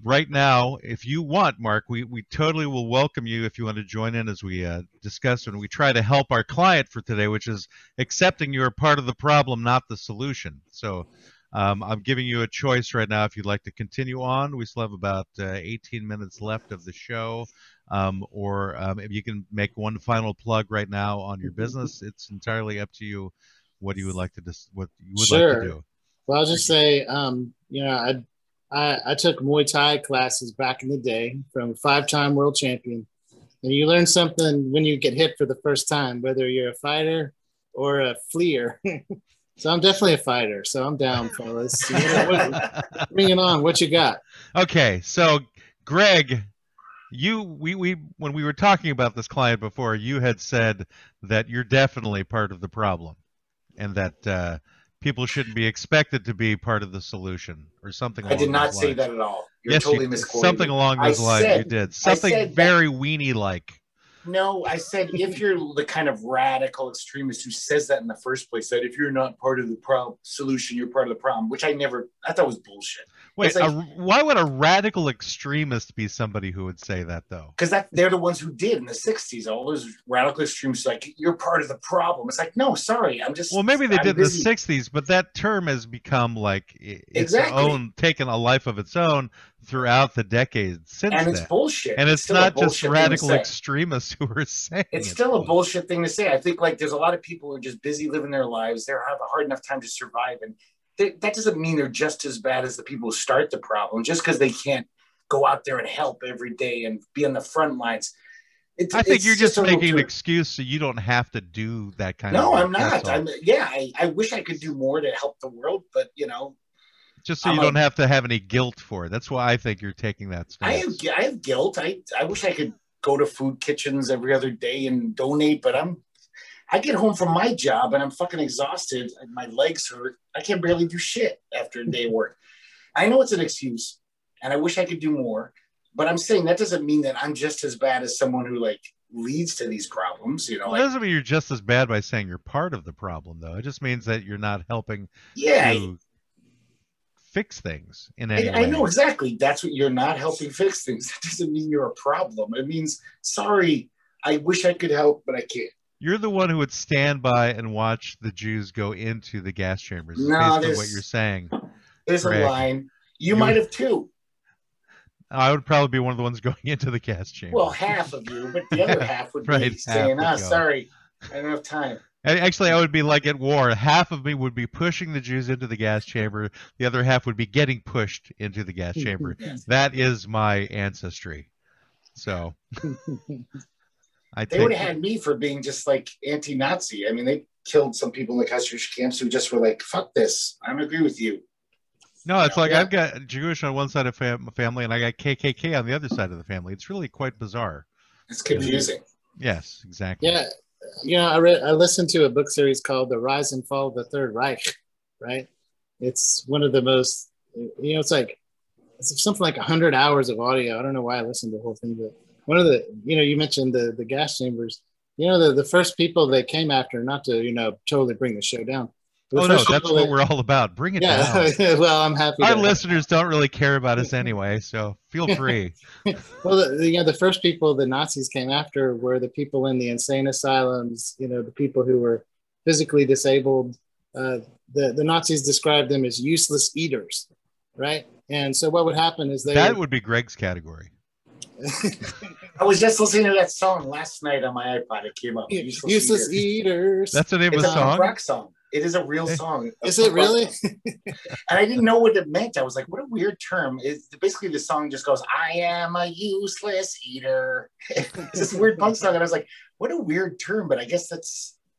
right now, if you want, Mark, we totally will welcome you if you want to join in as we discuss and we try to help our client for today, which is accepting you're part of the problem, not the solution. So I'm giving you a choice right now if you'd like to continue on. We still have about 18 minutes left of the show, or if you can make one final plug right now on your business. It's entirely up to you what you would like to like to do. Well, I'll just say, I took Muay Thai classes back in the day from a 5-time world champion, and you learn something when you get hit for the first time, whether you're a fighter or a fleer. So I'm definitely a fighter, so I'm down, fellas. Bring it on. What you got? Okay, so Greg, when we were talking about this client before, you had said that you're definitely part of the problem, and that people shouldn't be expected to be part of the solution or something. I did not say that at all. You're yes, totally misquoting. Something along those lines. You did something very weenie-like. No, I said if you're the kind of radical extremist who says that in the first place, that if you're not part of the solution, you're part of the problem, which I thought was bullshit. Wait, like, why would a radical extremist be somebody who would say that, though? Because they're the ones who did in the 60s. All those radical extremists, like, you're part of the problem. It's like, no, sorry, I'm just... Well, maybe they did in the 60s, but that term has become, like, its own, taken a life of its own throughout the decades since then. And it's bullshit. And it's not just radical extremists who are saying it's still a bullshit thing to say. I think, like, there's a lot of people who are just busy living their lives. They have a hard enough time to survive, and that doesn't mean they're just as bad as the people who start the problem, just because they can't go out there and help every day and be on the front lines. I think you're just making an excuse so you don't have to do that kind of thing. No, I'm not. I wish I could do more to help the world, but, you know. Just so you don't have to have any guilt for it. That's why I think you're taking that stance. I have guilt. I wish I could go to food kitchens every other day and donate, but I get home from my job and I'm fucking exhausted and my legs hurt. I can barely do shit after a day of work. I know it's an excuse and I wish I could do more, but I'm saying that doesn't mean that I'm just as bad as someone who, like, leads to these problems. You know, well, it doesn't mean you're just as bad by saying you're part of the problem, though. It just means that you're not helping to fix things in any way. I know exactly. That's what you're not helping fix things. That doesn't mean you're a problem. It means, sorry, I wish I could help, but I can't. You're the one who would stand by and watch the Jews go into the gas chambers. No, based on what you're saying. There's a line. You might have too. I would probably be one of the ones going into the gas chamber. Well, half of you, but the other half would be saying, sorry, I don't have time. Actually, I would be like at war. Half of me would be pushing the Jews into the gas chamber. The other half would be getting pushed into the gas chamber. That is my ancestry. So... They would have had me for being just like anti-Nazi. I mean, they killed some people in the concentration camps who just were like, fuck this. I don't agree with you. No, it's like I've got Jewish on one side of my family and I got KKK on the other side of the family. It's really quite bizarre. It's confusing. Yes, exactly. Yeah. You know, I listened to a book series called The Rise and Fall of the Third Reich, right? It's one of the most, you know, it's something like 100 hours of audio. I don't know why I listened to the whole thing, but one of the, you know, you mentioned the gas chambers. You know, the first people they came after, not to, you know, totally bring the show down. Oh, no, that's what we're all about. Bring it down. Well, I'm happy. Our listeners don't really care about us anyway, so feel free. Well, you know, the first people the Nazis came after were the people in the insane asylums, you know, the people who were physically disabled. The Nazis described them as useless eaters, right? And so what would happen is that would be Greg's category. I was just listening to that song last night on my iPod. It came up. Useless eaters. That's the name of the song? It's a punk rock song. It is a real song. Is it really? And I didn't know what it meant. I was like, what a weird term. It's basically the song just goes, I am a useless eater. It's this weird punk song. And I was like, what a weird term. But I guess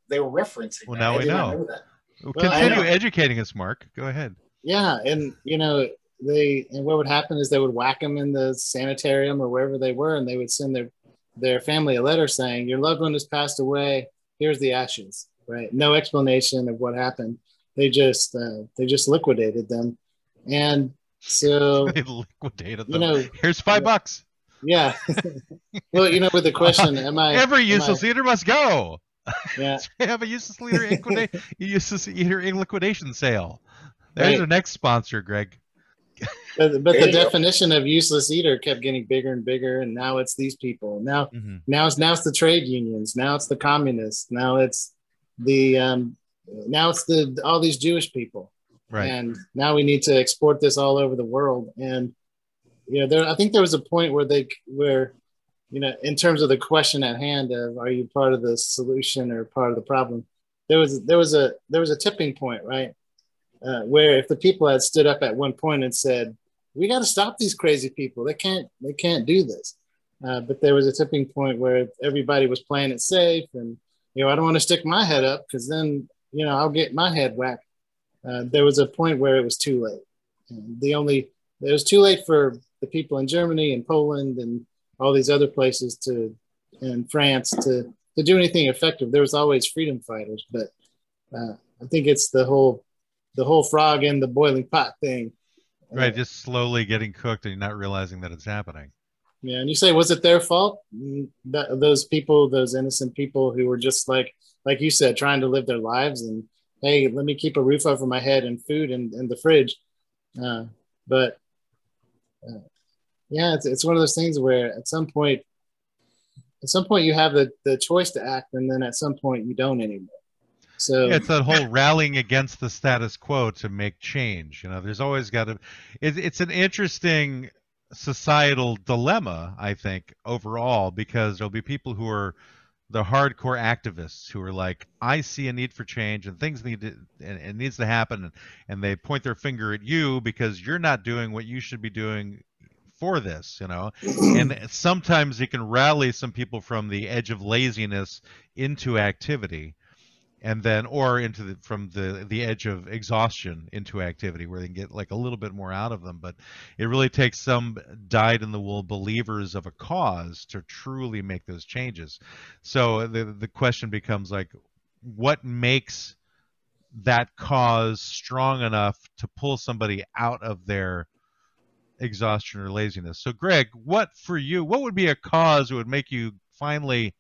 they were referencing. Well, now we know. Well, continue educating us, Mark. Go ahead. Yeah. And, you know, what would happen is they would whack them in the sanitarium or wherever they were, and they would send their family a letter saying, your loved one has passed away. Here's the ashes. Right. No explanation of what happened. They just liquidated them. And so they liquidated them. You know, here's $5. Yeah. Well, you know, with the question, every useless eater must go. Yeah. Have a useless eater in liquidation sale. There's our next sponsor, Greg. But the definition of useless eater kept getting bigger and bigger, and now it's these people. Now it's the trade unions. Now it's the communists. Now it's all these Jewish people. Right. And now we need to export this all over the world. And you know, I think there was a point where you know, in terms of the question at hand of are you part of the solution or part of the problem, there was a tipping point, right? Where if the people had stood up at one point and said, we got to stop these crazy people. They can't do this. But there was a tipping point where everybody was playing it safe. And, you know, I don't want to stick my head up because then, you know, I'll get my head whacked. There was a point where it was too late. It was too late for the people in Germany and Poland and all these other places and France to do anything effective. There was always freedom fighters, but I think it's the whole the whole frog in the boiling pot thing. Right, just slowly getting cooked and you're not realizing that it's happening. Yeah, and you say, was it their fault? Those people, those innocent people who were just like you said, trying to live their lives and, hey, let me keep a roof over my head and food in the fridge. But yeah, it's one of those things where at some point you have the choice to act, and then at some point you don't anymore. So yeah, it's that whole rallying against the status quo to make change. There's always got to. It's an interesting societal dilemma, I think, overall, because there'll be people who are the hardcore activists who are like, I see a need for change and things need to, and it needs to happen, and they point their finger at you because you're not doing what you should be doing for this, and sometimes you can rally some people from the edge of laziness into activity, and then from the edge of exhaustion into activity where they can get like a little bit more out of them. But it really takes some dyed-in-the-wool believers of a cause to truly make those changes. So the question becomes like, what makes that cause strong enough to pull somebody out of their exhaustion or laziness? So Greg, what would be a cause that would make you finally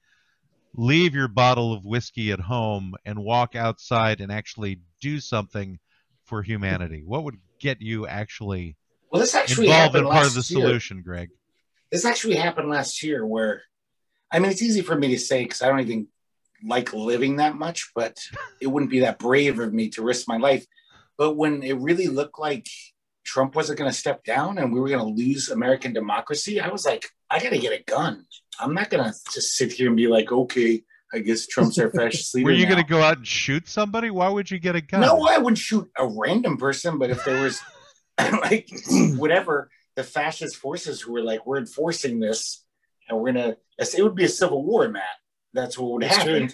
leave your bottle of whiskey at home and walk outside and actually do something for humanity? What would get you actually involved in part of the solution, Greg? This actually happened last year where, it's easy for me to say because I don't even like living that much, but it wouldn't be that brave of me to risk my life. But when it really looked like Trump wasn't going to step down and we were going to lose American democracy, I was like, I got to get a gun. I'm not going to just sit here and be like, okay, I guess Trump's our fascist leader. Were you going to go out and shoot somebody? Why would you get a gun? No, I wouldn't shoot a random person. But if there was like whatever, the fascist forces who were like, we're enforcing this and we're going to, it would be a civil war, Matt. That's what would happen.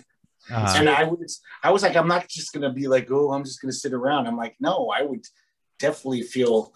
Uh-huh. And I was like, I'm not just going to be like, oh, I'm just going to sit around. I'm like, no, I would definitely feel,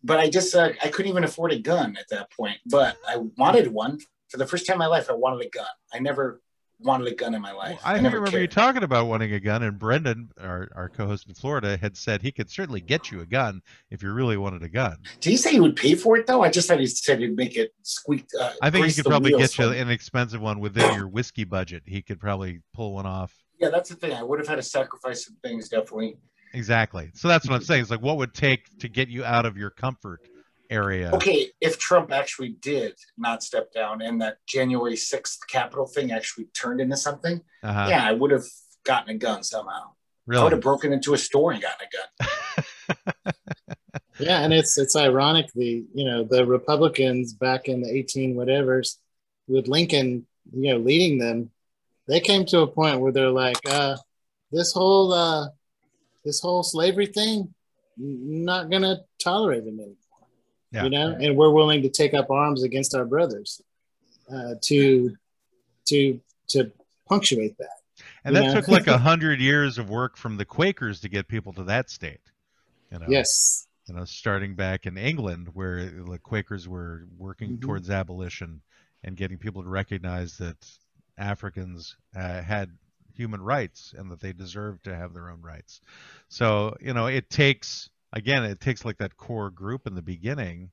but I just, I couldn't even afford a gun at that point, but I wanted one. For the first time in my life, I wanted a gun. I never wanted a gun in my life. Well, I remember you talking about wanting a gun, and Brendan, our co-host in Florida, had said he could certainly get you a gun if you really wanted a gun. Did he say he would pay for it, though? I just thought he said he'd make it squeak. I think he could probably get you an expensive one within your whiskey budget. He could probably pull one off. Yeah, that's the thing. I would have had to sacrifice some things, definitely. Exactly. So that's what I'm saying. It's like, what would take to get you out of your comfort area? Okay, if Trump actually did not step down and that January 6th Capitol thing actually turned into something, yeah, I would have gotten a gun somehow. Really? I would have broken into a store and gotten a gun. Yeah, and it's ironic, the Republicans back in the 18 whatevers with Lincoln, leading them, they came to a point where they're like, this whole slavery thing, not gonna tolerate it anymore. Yeah. And we're willing to take up arms against our brothers to punctuate that. And that took like 100 years of work from the Quakers to get people to that state. Yes. Starting back in England, where the Quakers were working towards abolition and getting people to recognize that Africans had human rights and that they deserved to have their own rights. So, it takes like that core group in the beginning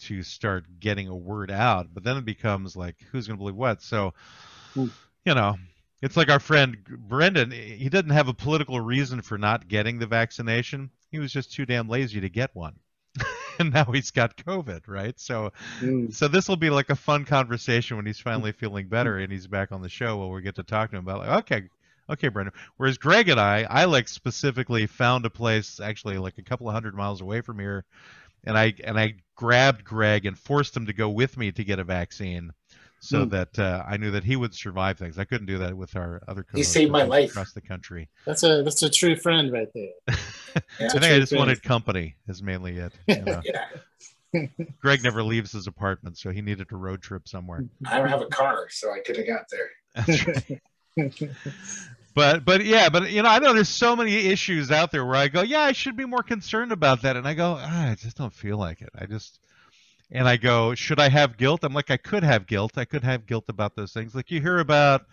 to start getting a word out, but then it becomes like, who's going to believe what? So, it's like our friend Brendan, he didn't have a political reason for not getting the vaccination. He was just too damn lazy to get one. And now he's got COVID, right? So this will be like a fun conversation when he's finally feeling better and he's back on the show where we get to talk to him about like, okay, Brendan. Whereas Greg and I like specifically found a place actually like a couple of 100 miles away from here, and I grabbed Greg and forced him to go with me to get a vaccine, so that I knew that he would survive things. I couldn't do that with our other co-hosts. He saved my life across the country. That's a true friend right there. I think I just wanted company is mainly it. Yeah. Greg never leaves his apartment, so he needed a road trip somewhere. I don't have a car, so I could have got there. That's right. But I know there's so many issues out there where I go, yeah, I should be more concerned about that, and I go, I just don't feel like it. And I go, should I have guilt? I'm like, I could have guilt. I could have guilt about those things. Like you hear about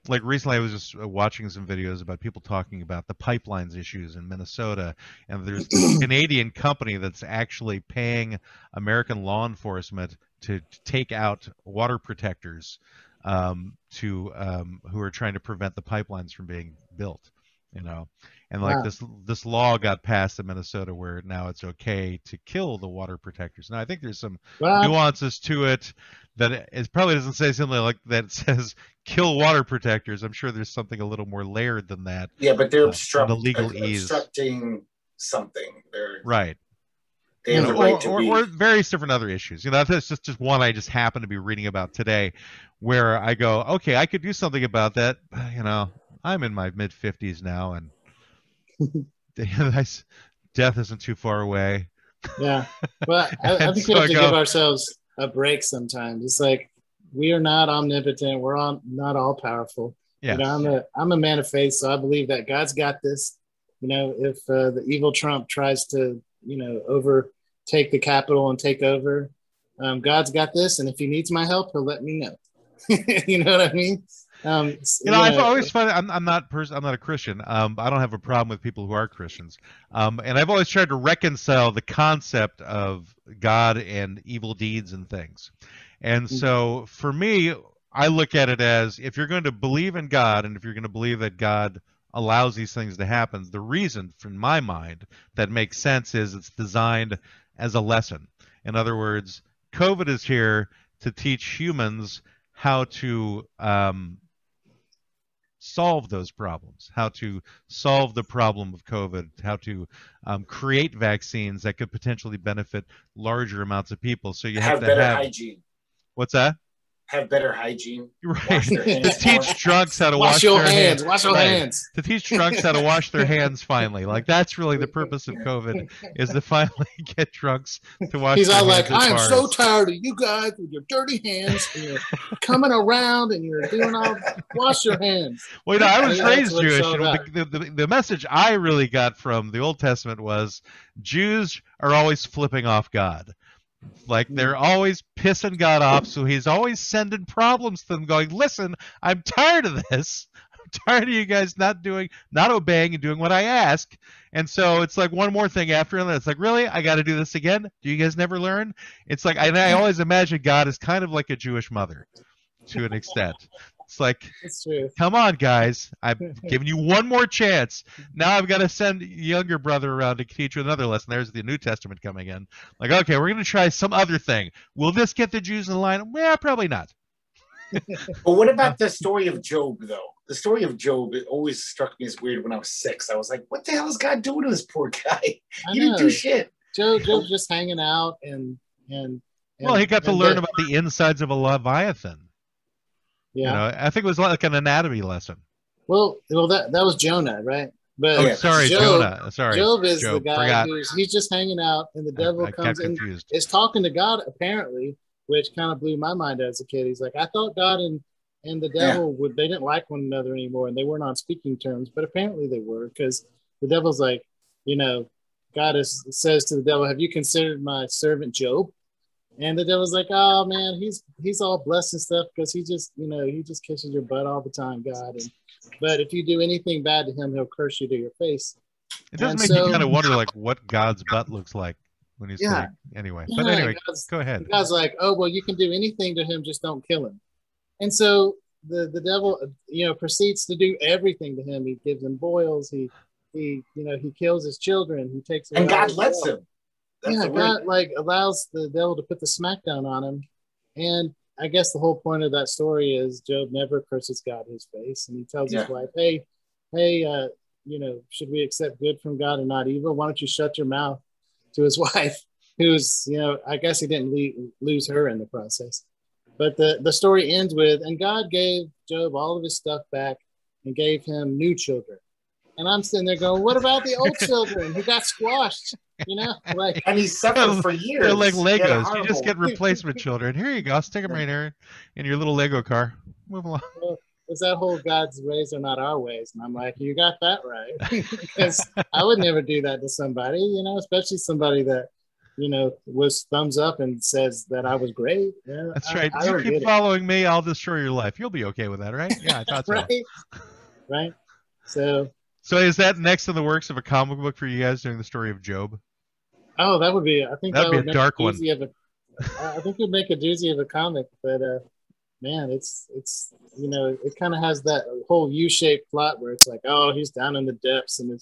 like recently I was just watching some videos about people talking about the pipelines issues in Minnesota, and there's this Canadian company that's actually paying American law enforcement to take out water protectors who are trying to prevent the pipelines from being built, and like Wow. this law got passed in Minnesota where now it's okay to kill the water protectors. Now I think there's some Well, nuances to it that it probably doesn't say something like that. It says kill water protectors. I'm sure there's something a little more layered than that. Yeah, but they're The legalese. obstructing something. Right. They have the right to be. Or various different other issues. That's just one I just happened to be reading about today, where I go, okay, I could do something about that. I'm in my mid 50s now, and death isn't too far away. Yeah, but I think we have to give ourselves a break sometimes. It's like we are not omnipotent. We're not all powerful. Yeah. I'm a man of faith, so I believe that God's got this. If the evil Trump tries to overtake the Capitol and take over, God's got this, and if he needs my help, he'll let me know. You know what I mean? I've always found I'm not a Christian. I don't have a problem with people who are Christians, and I've always tried to reconcile the concept of God and evil deeds and things. And so for me, I look at it as, if you're going to believe in God, and if you're going to believe that God allows these things to happen, the reason, from my mind, that makes sense is it's designed as a lesson. In other words, COVID is here to teach humans how to solve those problems, how to solve the problem of COVID, how to create vaccines that could potentially benefit larger amounts of people. So you have to better hygiene. What's that? Have better hygiene. Right. To teach drunks how to wash your their hands. Wash your hands. To teach drunks how to wash their hands finally. Like, that's really the purpose of COVID, is to finally get drunks to wash He's their all hands. like, I am so tired of you guys with your dirty hands, and you're coming around and you're doing all, wash your hands. Well, I was raised Jewish, and the message I really got from the Old Testament was Jews are always flipping off God. Like, they're always pissing God off, so he's always sending problems to them, going, listen, I'm tired of this. I'm tired of you guys not obeying and doing what I ask. And so it's like one more thing after another. It's like, really? I got to do this again? Do you guys never learn? It's like, I always imagine God is kind of like a Jewish mother to an extent. It's like, come on, guys. I've given you one more chance. Now I've got to send younger brother around to teach you another lesson. There's the New Testament coming in. Like, okay, we're going to try some other thing. Will this get the Jews in line? Well, probably not. But what about the story of Job, though? The story of Job, it always struck me as weird when I was 6. I was like, what the hell is God doing to this poor guy? He didn't do shit. Job's just hanging out and well, he got to learn about the insides of a Leviathan. Yeah, I think it was like an anatomy lesson. Well, that was Jonah, right? But sorry, Jonah. Sorry, Job is the guy he's just hanging out, and the devil comes in, is talking to God apparently, which kind of blew my mind as a kid. He's like, I thought God and the devil they didn't like one another anymore, and they weren't on speaking terms, but apparently they were, because the devil's like, God says to the devil, have you considered my servant Job? And the devil's like, oh man, he's all blessed and stuff because he just kisses your butt all the time, God. But if you do anything bad to him, he'll curse you to your face. It does make you kind of wonder, like, what God's butt looks like when he's saying, anyway. But anyway, go ahead. God's like, oh well, you can do anything to him, just don't kill him. And so the devil, proceeds to do everything to him. He gives him boils. He kills his children. He takes and God lets him. God allows the devil to put the smackdown on him. And I guess the whole point of that story is Job never curses God in his face. And he tells his wife, hey, should we accept good from God and not evil? Why don't you shut your mouth, to his wife, who's, I guess he didn't lose her in the process. But the story ends with, and God gave Job all of his stuff back and gave him new children. And I'm sitting there going, what about the old children who got squashed? And he suffered for years. They're like Legos. You just get replacement children. Here you go. Stick them right here in your little Lego car. Move along. Well, it's that whole God's ways are not our ways. And I'm like, you got that right. Because I would never do that to somebody, especially somebody that, was thumbs up and says that I was great. Yeah, That's right. I You don't keep get following me, I'll destroy your life. You'll be okay with that, right? Yeah, I thought so. Right, right. So is that next in the works of a comic book for you guys doing the story of Job? oh, that would be. I think That'd that be would a make dark a one. doozy of a. I think it'd make a doozy of a comic, but man, it's it kind of has that whole U-shaped plot where it's like, oh, he's down in the depths, and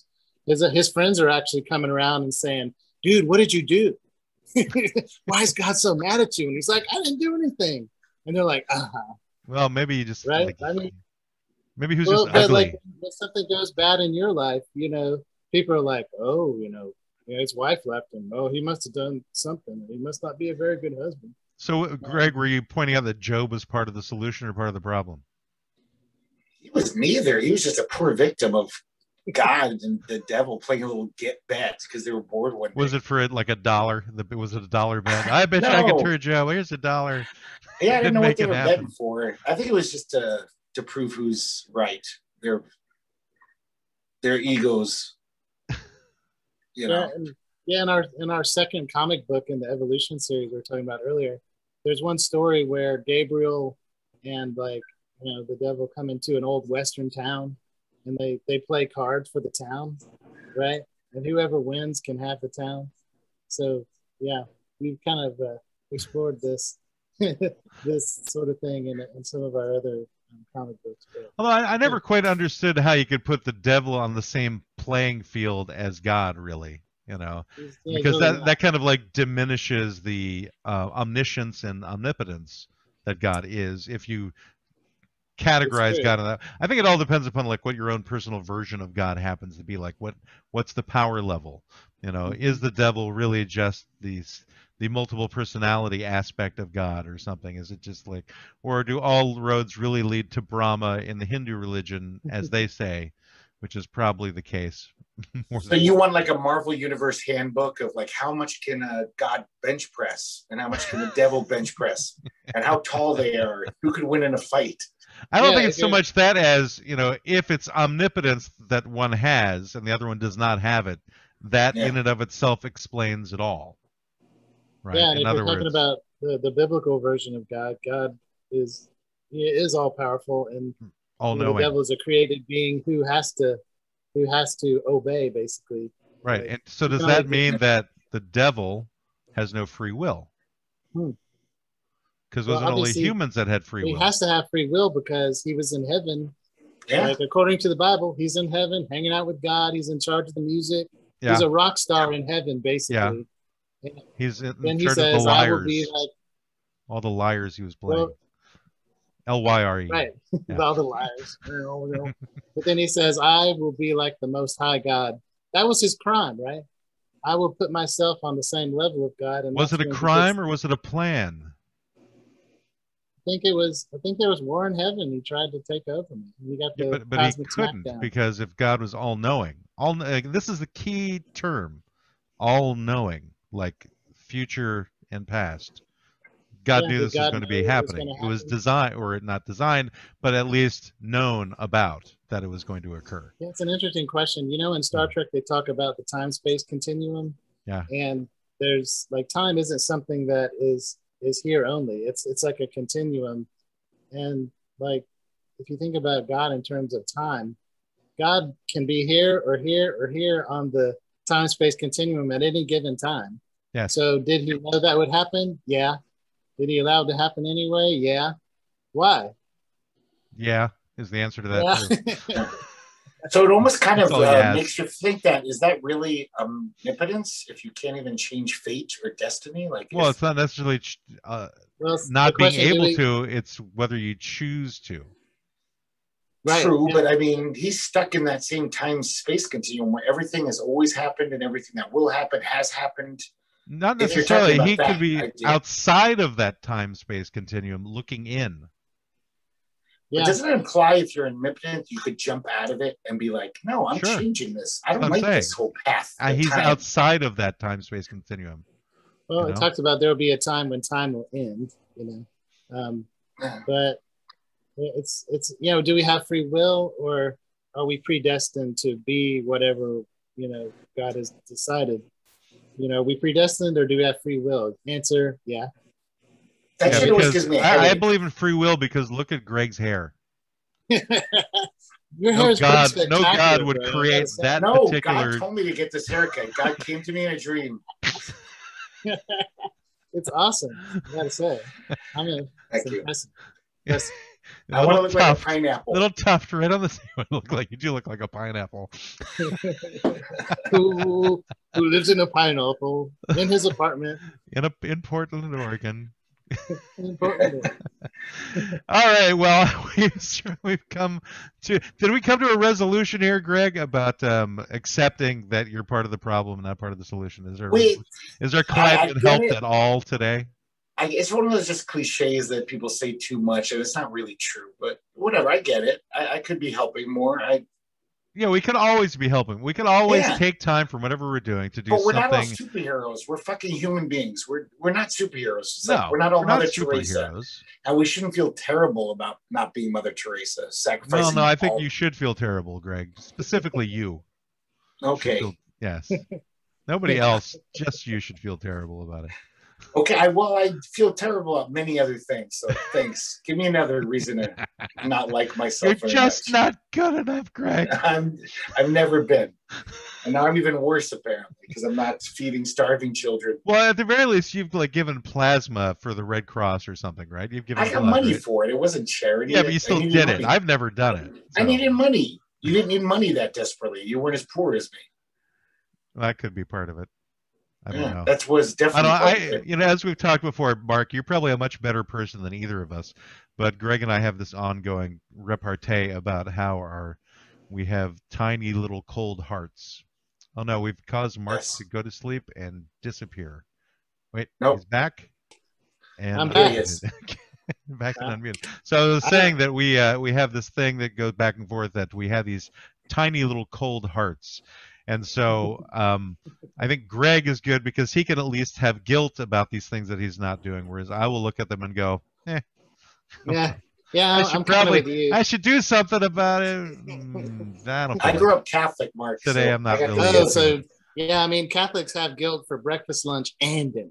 his friends are actually coming around and saying, dude, what did you do? Why is God so mad at you? And he's like, I didn't do anything. And they're like, Well, maybe you just right. like, I mean, maybe who's well, just but ugly. like when something goes bad in your life, people are like, oh, his wife left him. Oh, he must have done something. He must not be a very good husband. So, Greg, were you pointing out that Job was part of the solution or part of the problem? He was neither. He was just a poor victim of God and the devil playing a little get bet because they were bored one day. Was it for like $1? Was it $1 bet? I bet you I can turn Job. Here's $1. Yeah, I didn't know what they were happen. betting for. I think it was just to prove who's right. Their egos. Yeah, in our second comic book in the Evolution series we were talking about earlier, there's one story where Gabriel and the devil come into an old Western town, and they play cards for the town, right? And whoever wins can have the town. So yeah, we've kind of explored this this sort of thing in some of our other comic books. Although I never quite understood how you could put the devil on the same playing field as God, really. Because that kind of like diminishes the omniscience and omnipotence that God is if you categorize God in that. I think it all depends upon like what your own personal version of God happens to be like. What's the power level? Is the devil really just the multiple personality aspect of God or something? Is it just like, or do all roads really lead to Brahma in the Hindu religion, as they say, which is probably the case. So you want like a Marvel Universe handbook of like how much can a God bench press and how much can the devil bench press and how tall they are, who could win in a fight? I don't think it's so much that as, if it's omnipotence that one has and the other one does not have it, that in and of itself explains it all. Right? Yeah, and if you're talking about the biblical version of God, God is all powerful, and all knowing. The devil is a created being who has to obey, basically. Right. And so does that mean that the devil has no free will? Because it wasn't only humans that had free will. He has to have free will because he was in heaven. Yeah. Like according to the Bible, he's in heaven, hanging out with God. He's in charge of the music. Yeah. He's a rock star in heaven, basically. Yeah. He's in then charge he says, of the liars. I will be like, all the liars he was playing. L-Y-R-E. Right. Yeah. All the liars. But then he says, I will be like the Most High God. That was his crime, right? I will put myself on the same level of God. And was it a crime or was it a plan? I think there was war in heaven. He tried to take over me. He got the but he couldn't smackdown. Because if God was all-knowing, this is the key term, all-knowing, like future and past. God knew this was going to be happening. It was designed, or not designed, but at least known about that it was going to occur. Yeah, it's an interesting question. In Star Trek, they talk about the time-space continuum. Yeah. And there's like time isn't something that is here only. It's like a continuum. And like if you think about God in terms of time, God can be here or here or here on the time-space continuum at any given time. Yeah. So did he know that would happen? Yeah. Did he allow it to happen anyway? Yeah. Why? Yeah, is the answer to that. Yeah. So it almost kind of makes you think that, is that really omnipotence if you can't even change fate or destiny? Well, it's not necessarily not being able to, it's whether you choose to. Right. True, but I mean, he's stuck in that same time-space continuum where everything has always happened and everything that will happen has happened. Not necessarily. He could be outside of that time-space continuum, looking in. Yeah. But doesn't it imply if you're omnipotent, you could jump out of it and be like, no, I'm changing this. I don't like this whole path. He's outside of that time-space continuum. Well, it talks about there will be a time when time will end, but it's do we have free will, or are we predestined to be whatever, God has decided? we predestined or do we have free will? Answer, yeah. That shit always gives me a headache. I believe in free will because look at Greg's hair. Your hair is pretty spectacular. No God would create that particular. God told me to get this haircut. God came to me in a dream. It's awesome. I gotta say. Thank you. Yes. I want to look like a pineapple. Little tuft right on the side. You do look like a pineapple. who lives in a pineapple in his apartment in Portland, Oregon. All right. Well, we've come to. Did we come to a resolution here, Greg, about accepting that you're part of the problem and not part of the solution? Is there climate helped at all today? It's one of those just cliches that people say too much, and it's not really true. But whatever, I get it. I could be helping more. Yeah, we can always be helping. We can always take time from whatever we're doing to do something. But we're not all superheroes. We're fucking human beings. We're not superheroes. We're not all Mother Teresa. And we shouldn't feel terrible about not being Mother Teresa, sacrificing. No, I think you should feel terrible, Greg. Specifically you. Okay. Yes. Nobody else, just you should feel terrible about it. Okay, I feel terrible about many other things. So thanks. Give me another reason to not like myself. You're just not good enough, Greg. I've never been, and now I'm even worse apparently because I'm not feeding starving children. Well, at the very least, you've given plasma for the Red Cross or something, right? You've given. I got money for it. It wasn't charity. Yeah, but you still did it. I've never done it. So. I needed money. You didn't need money that desperately. You weren't as poor as me. Well, that could be part of it. I don't know. That was definitely. As we've talked before, Mark, you're probably a much better person than either of us. But Greg and I have this ongoing repartee about how we have tiny little cold hearts. Oh no, we've caused Mark to go to sleep and disappear. Wait, he's back. And I'm back. Back and unmuted. So I was saying that we have this thing that goes back and forth that we have these tiny little cold hearts. And so I think Greg is good because he can at least have guilt about these things that he's not doing, whereas I will look at them and go, Yeah, I should do something about it. I grew up Catholic, Mark. Today I'm not really. Catholics have guilt for breakfast, lunch, and dinner.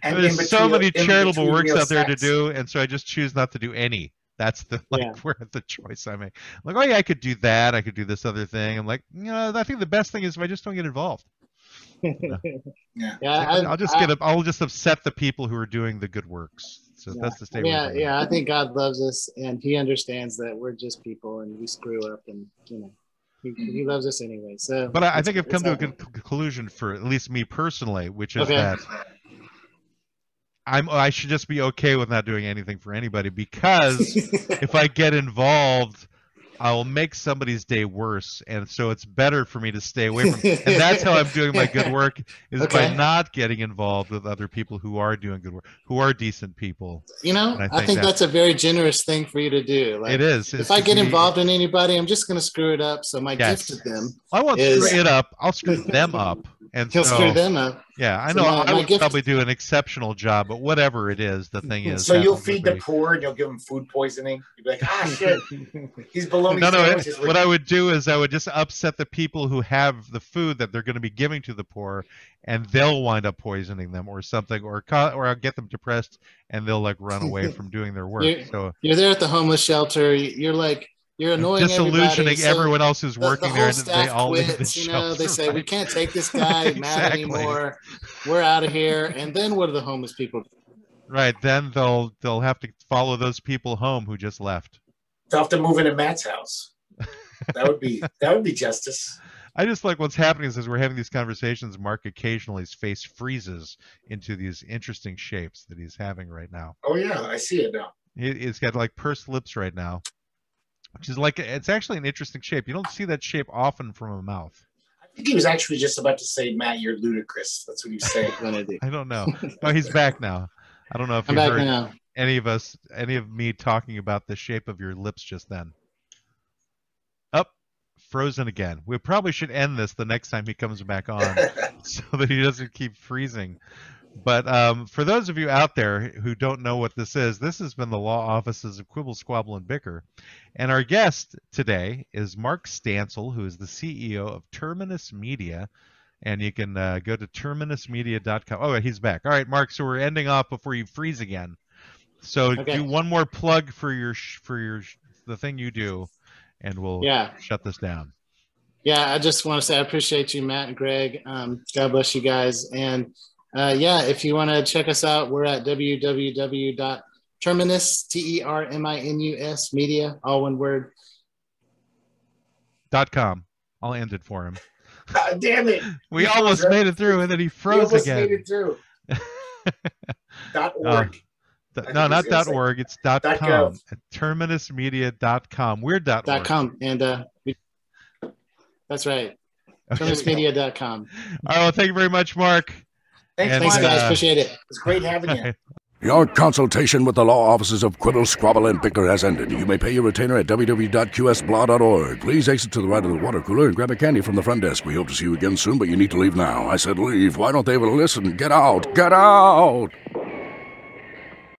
And there's so many charitable works out there to do, and so I just choose not to do any. That's where the choice I make. I'm like, oh yeah, I could do that. I could do this other thing. I'm like, I think the best thing is if I just don't get involved. I'll just upset the people who are doing the good works. So that's the state. Yeah. I think God loves us, and He understands that we're just people and we screw up, and He loves us anyway. So, but I think I've come to a conclusion for at least me personally, which is that. I should just be okay with not doing anything for anybody because if I get involved, I'll make somebody's day worse, and so it's better for me to stay away from it. And that's how I'm doing my good work is by not getting involved with other people who are doing good work, who are decent people. I think that's a very generous thing for you to do. Like, it is. If I get involved in anybody, I'm just going to screw it up. So my gift to them I won't screw it up. I'll screw them up. And he'll screw them up. Yeah, I know. I would probably do an exceptional job, but whatever it is, the thing is. So you'll feed the poor and you'll give them food poisoning. You'll be like, shit, he's below me. No. What I would do is I would just upset the people who have the food that they're going to be giving to the poor, and they'll wind up poisoning them or something, or I'll get them depressed and they'll run away from doing their work. You're there at the homeless shelter. You're annoying disillusioning everyone else who's working there, and they all quits, they say we can't take this guy mad anymore. We're out of here. And then what do the homeless people do? Right, then they'll have to follow those people home who just left. They'll have to move into Matt's house. That would be justice. I just like what's happening is as we're having these conversations, Mark occasionally his face freezes into these interesting shapes that he's having right now. Oh yeah, I see it now. He's got like pursed lips right now. Which is it's actually an interesting shape. You don't see that shape often from a mouth. I think he was actually just about to say, Matt, you're ludicrous. That's what he was saying. I don't know. No, he's back now. I don't know if you heard any of me talking about the shape of your lips just then. Frozen again. We probably should end this the next time he comes back on so that he doesn't keep freezing. But for those of you out there who don't know what this has been the Law Offices of Quibble, Squabble, and Bicker. And our guest today is Mark Stancil, who is the CEO of Terminus Media. And you can go to terminusmedia.com. Oh, he's back. All right, Mark. So we're ending off before you freeze again. So do one more plug for the thing you do, and we'll shut this down. Yeah, I just want to say I appreciate you, Matt and Greg. God bless you guys. And if you want to check us out, we're at www.terminus, TERMINUS media, all one word. .com. I'll end it for him. Damn it. We almost made it through, and then he froze again. Made it through. .org. No, not .org. It's .com. At terminusmedia.com. We're .org. .com. And that's right. Okay. Terminusmedia.com. All right. Well, thank you very much, Mark. Thanks, guys. Appreciate it. It's great having you. Your consultation with the law offices of Quibble, Squabble, and Bicker has ended. You may pay your retainer at www.qsblaw.org. Please exit to the right of the water cooler and grab a candy from the front desk. We hope to see you again soon, but you need to leave now. I said leave. Why don't they ever listen? Get out! Get out!